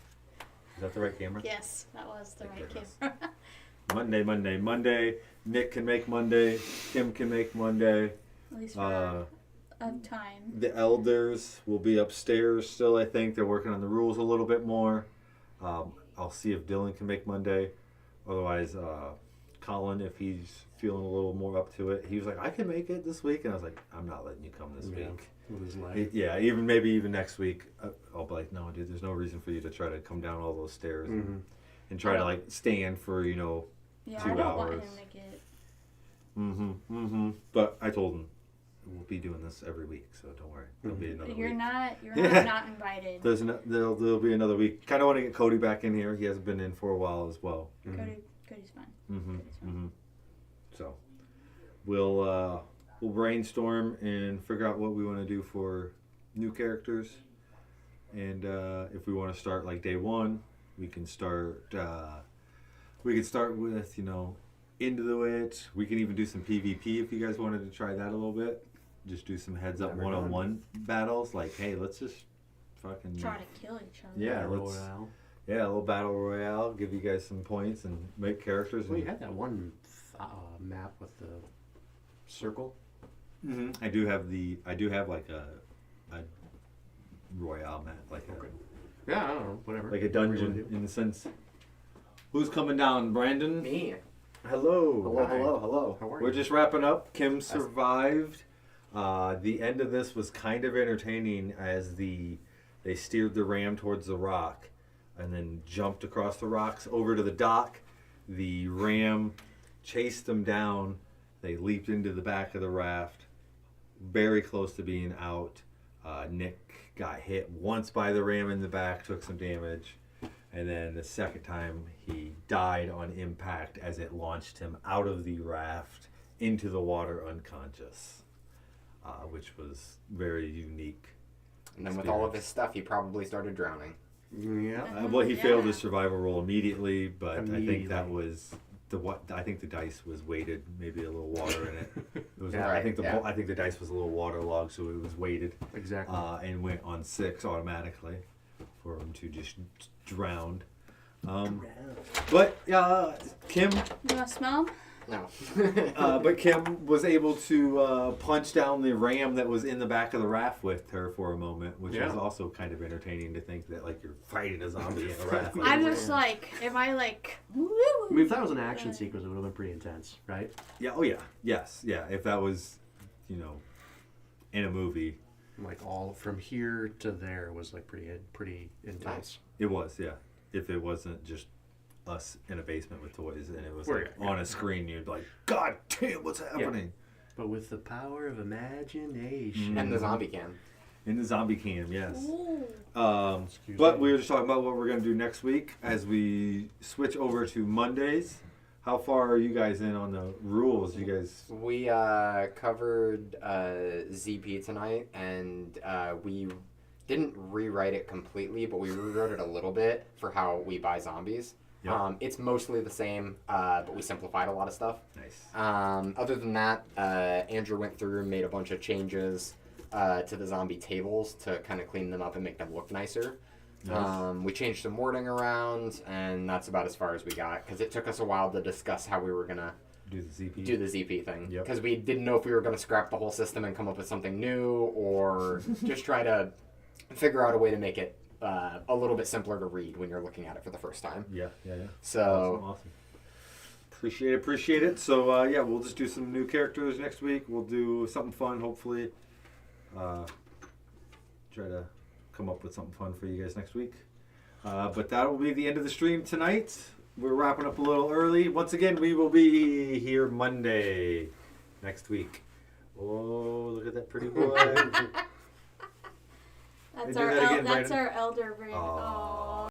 D: Is that the right camera?
C: Yes, that was the
D: Thank
C: right
D: goodness.
C: camera.
D: Monday. Nick can make Monday. Kim can make Monday.
C: At least for a time.
D: The elders will be upstairs still, I think. They're working on the rules a little bit more. I'll see if Dylan can make Monday. Otherwise, Colin, if he's feeling a little more up to it, he was like, I can make it this week. And I was like, I'm not letting you come this
A: Yeah.
D: week.
A: With his leg.
D: Yeah, even next week, I'll be like, no, dude, there's no reason for you to try to come down all those stairs.
A: Mm-hmm.
D: and try to like stand for, you know,
C: Yeah,
D: 2
C: I don't want
D: hours.
C: him to get.
D: But I told him we'll be doing this every week, so don't worry. There'll be another
C: You're
D: week.
C: You're not invited.
D: There'll be another week. Kind of want to get Cody back in here. He hasn't been in for a while as well.
C: Cody's fine. Cody's fine.
D: So we'll brainstorm and figure out what we want to do for new characters, and if we want to start like day one, we can start. We could start with, you know, Into the Witch. We can even do some PvP if you guys wanted to try that a little bit. Just do some heads up one-on-one battles. Like, hey, let's just fucking
C: Try to kill each other.
D: yeah,
A: Battle
D: let's
A: Royale.
D: yeah, a little battle royale. Give you guys some points and make characters.
A: Well, you had that one map with the circle.
D: I do have like a royale map, like a
A: Yeah, I don't know, whatever.
D: like a dungeon in the sense. Who's coming down, Brandon?
B: Me.
D: Hello.
A: Hi.
D: Hello.
A: How are
D: We're
A: you?
D: just wrapping up. Kim survived. The end of this was kind of entertaining as they steered the ram towards the rock and then jumped across the rocks over to the dock. The ram chased them down. They leaped into the back of the raft, very close to being out. Nick got hit once by the ram in the back, took some damage. And then the second time, he died on impact as it launched him out of the raft into the water unconscious, which was very unique.
B: And then with all of his stuff, he probably started drowning.
A: Yeah.
D: Well, he failed his
C: Yeah.
D: survival roll immediately, but I think that
A: Immediately.
D: was I think the dice was weighted, maybe a little water in it. It was.
A: Yeah,
D: I think
B: yeah.
D: I think the dice was a little waterlogged, so it was weighted.
A: Exactly.
D: And went on 6 automatically for him to just drown. But Kim,
C: You want to smell 'em?
B: No.
D: but Kim was able to punch down the ram that was in the back of the raft with her for a moment, which was also kind of entertaining to think that like you're fighting a zombie in a raft.
C: I'm just like, am I like, woo?
A: I mean, if that was an action sequence, it would have been pretty intense, right?
D: Yeah. Oh yeah. Yes. Yeah. If that was, you know, in a movie,
A: Like all from here to there was like pretty intense.
D: it was. Yeah. If it wasn't just us in a basement with toys and it was
A: Well,
D: like
A: yeah.
D: on a screen, you'd be like, God damn, what's happening?
A: But with the power of imagination.
B: And the zombie can.
D: In the zombie cam, yes.
C: Ooh.
D: But we were just talking about what we're going to do next week as we switch over to Mondays. How far are you guys in on the rules? You guys.
B: We covered ZP tonight, and we didn't rewrite it completely, but we rewrote it a little bit for how we buy zombies.
D: Yep.
B: It's mostly the same, but we simplified a lot of stuff.
D: Nice.
B: Other than that, Andrew went through and made a bunch of changes to the zombie tables to kind of clean them up and make them look nicer.
D: Nice.
B: We changed some wording around, and that's about as far as we got, because it took us a while to discuss how we were going to
D: Do the ZP.
B: do the ZP thing.
D: Yep.
B: Because we didn't know if we were going to scrap the whole system and come up with something new, or just try to figure out a way to make it a little bit simpler to read when you're looking at it for the first time.
D: Yeah.
B: So,
D: Awesome. Appreciate it. So we'll just do some new characters next week. We'll do something fun, hopefully. Try to come up with something fun for you guys next week. But that will be the end of the stream tonight. We're wrapping up a little early. Once again, we will be here Monday next week. Oh, look at that pretty boy.
C: That's
D: do that again,
C: that's
D: Brandon.
C: our elder brand.
D: Aw.
C: Oh.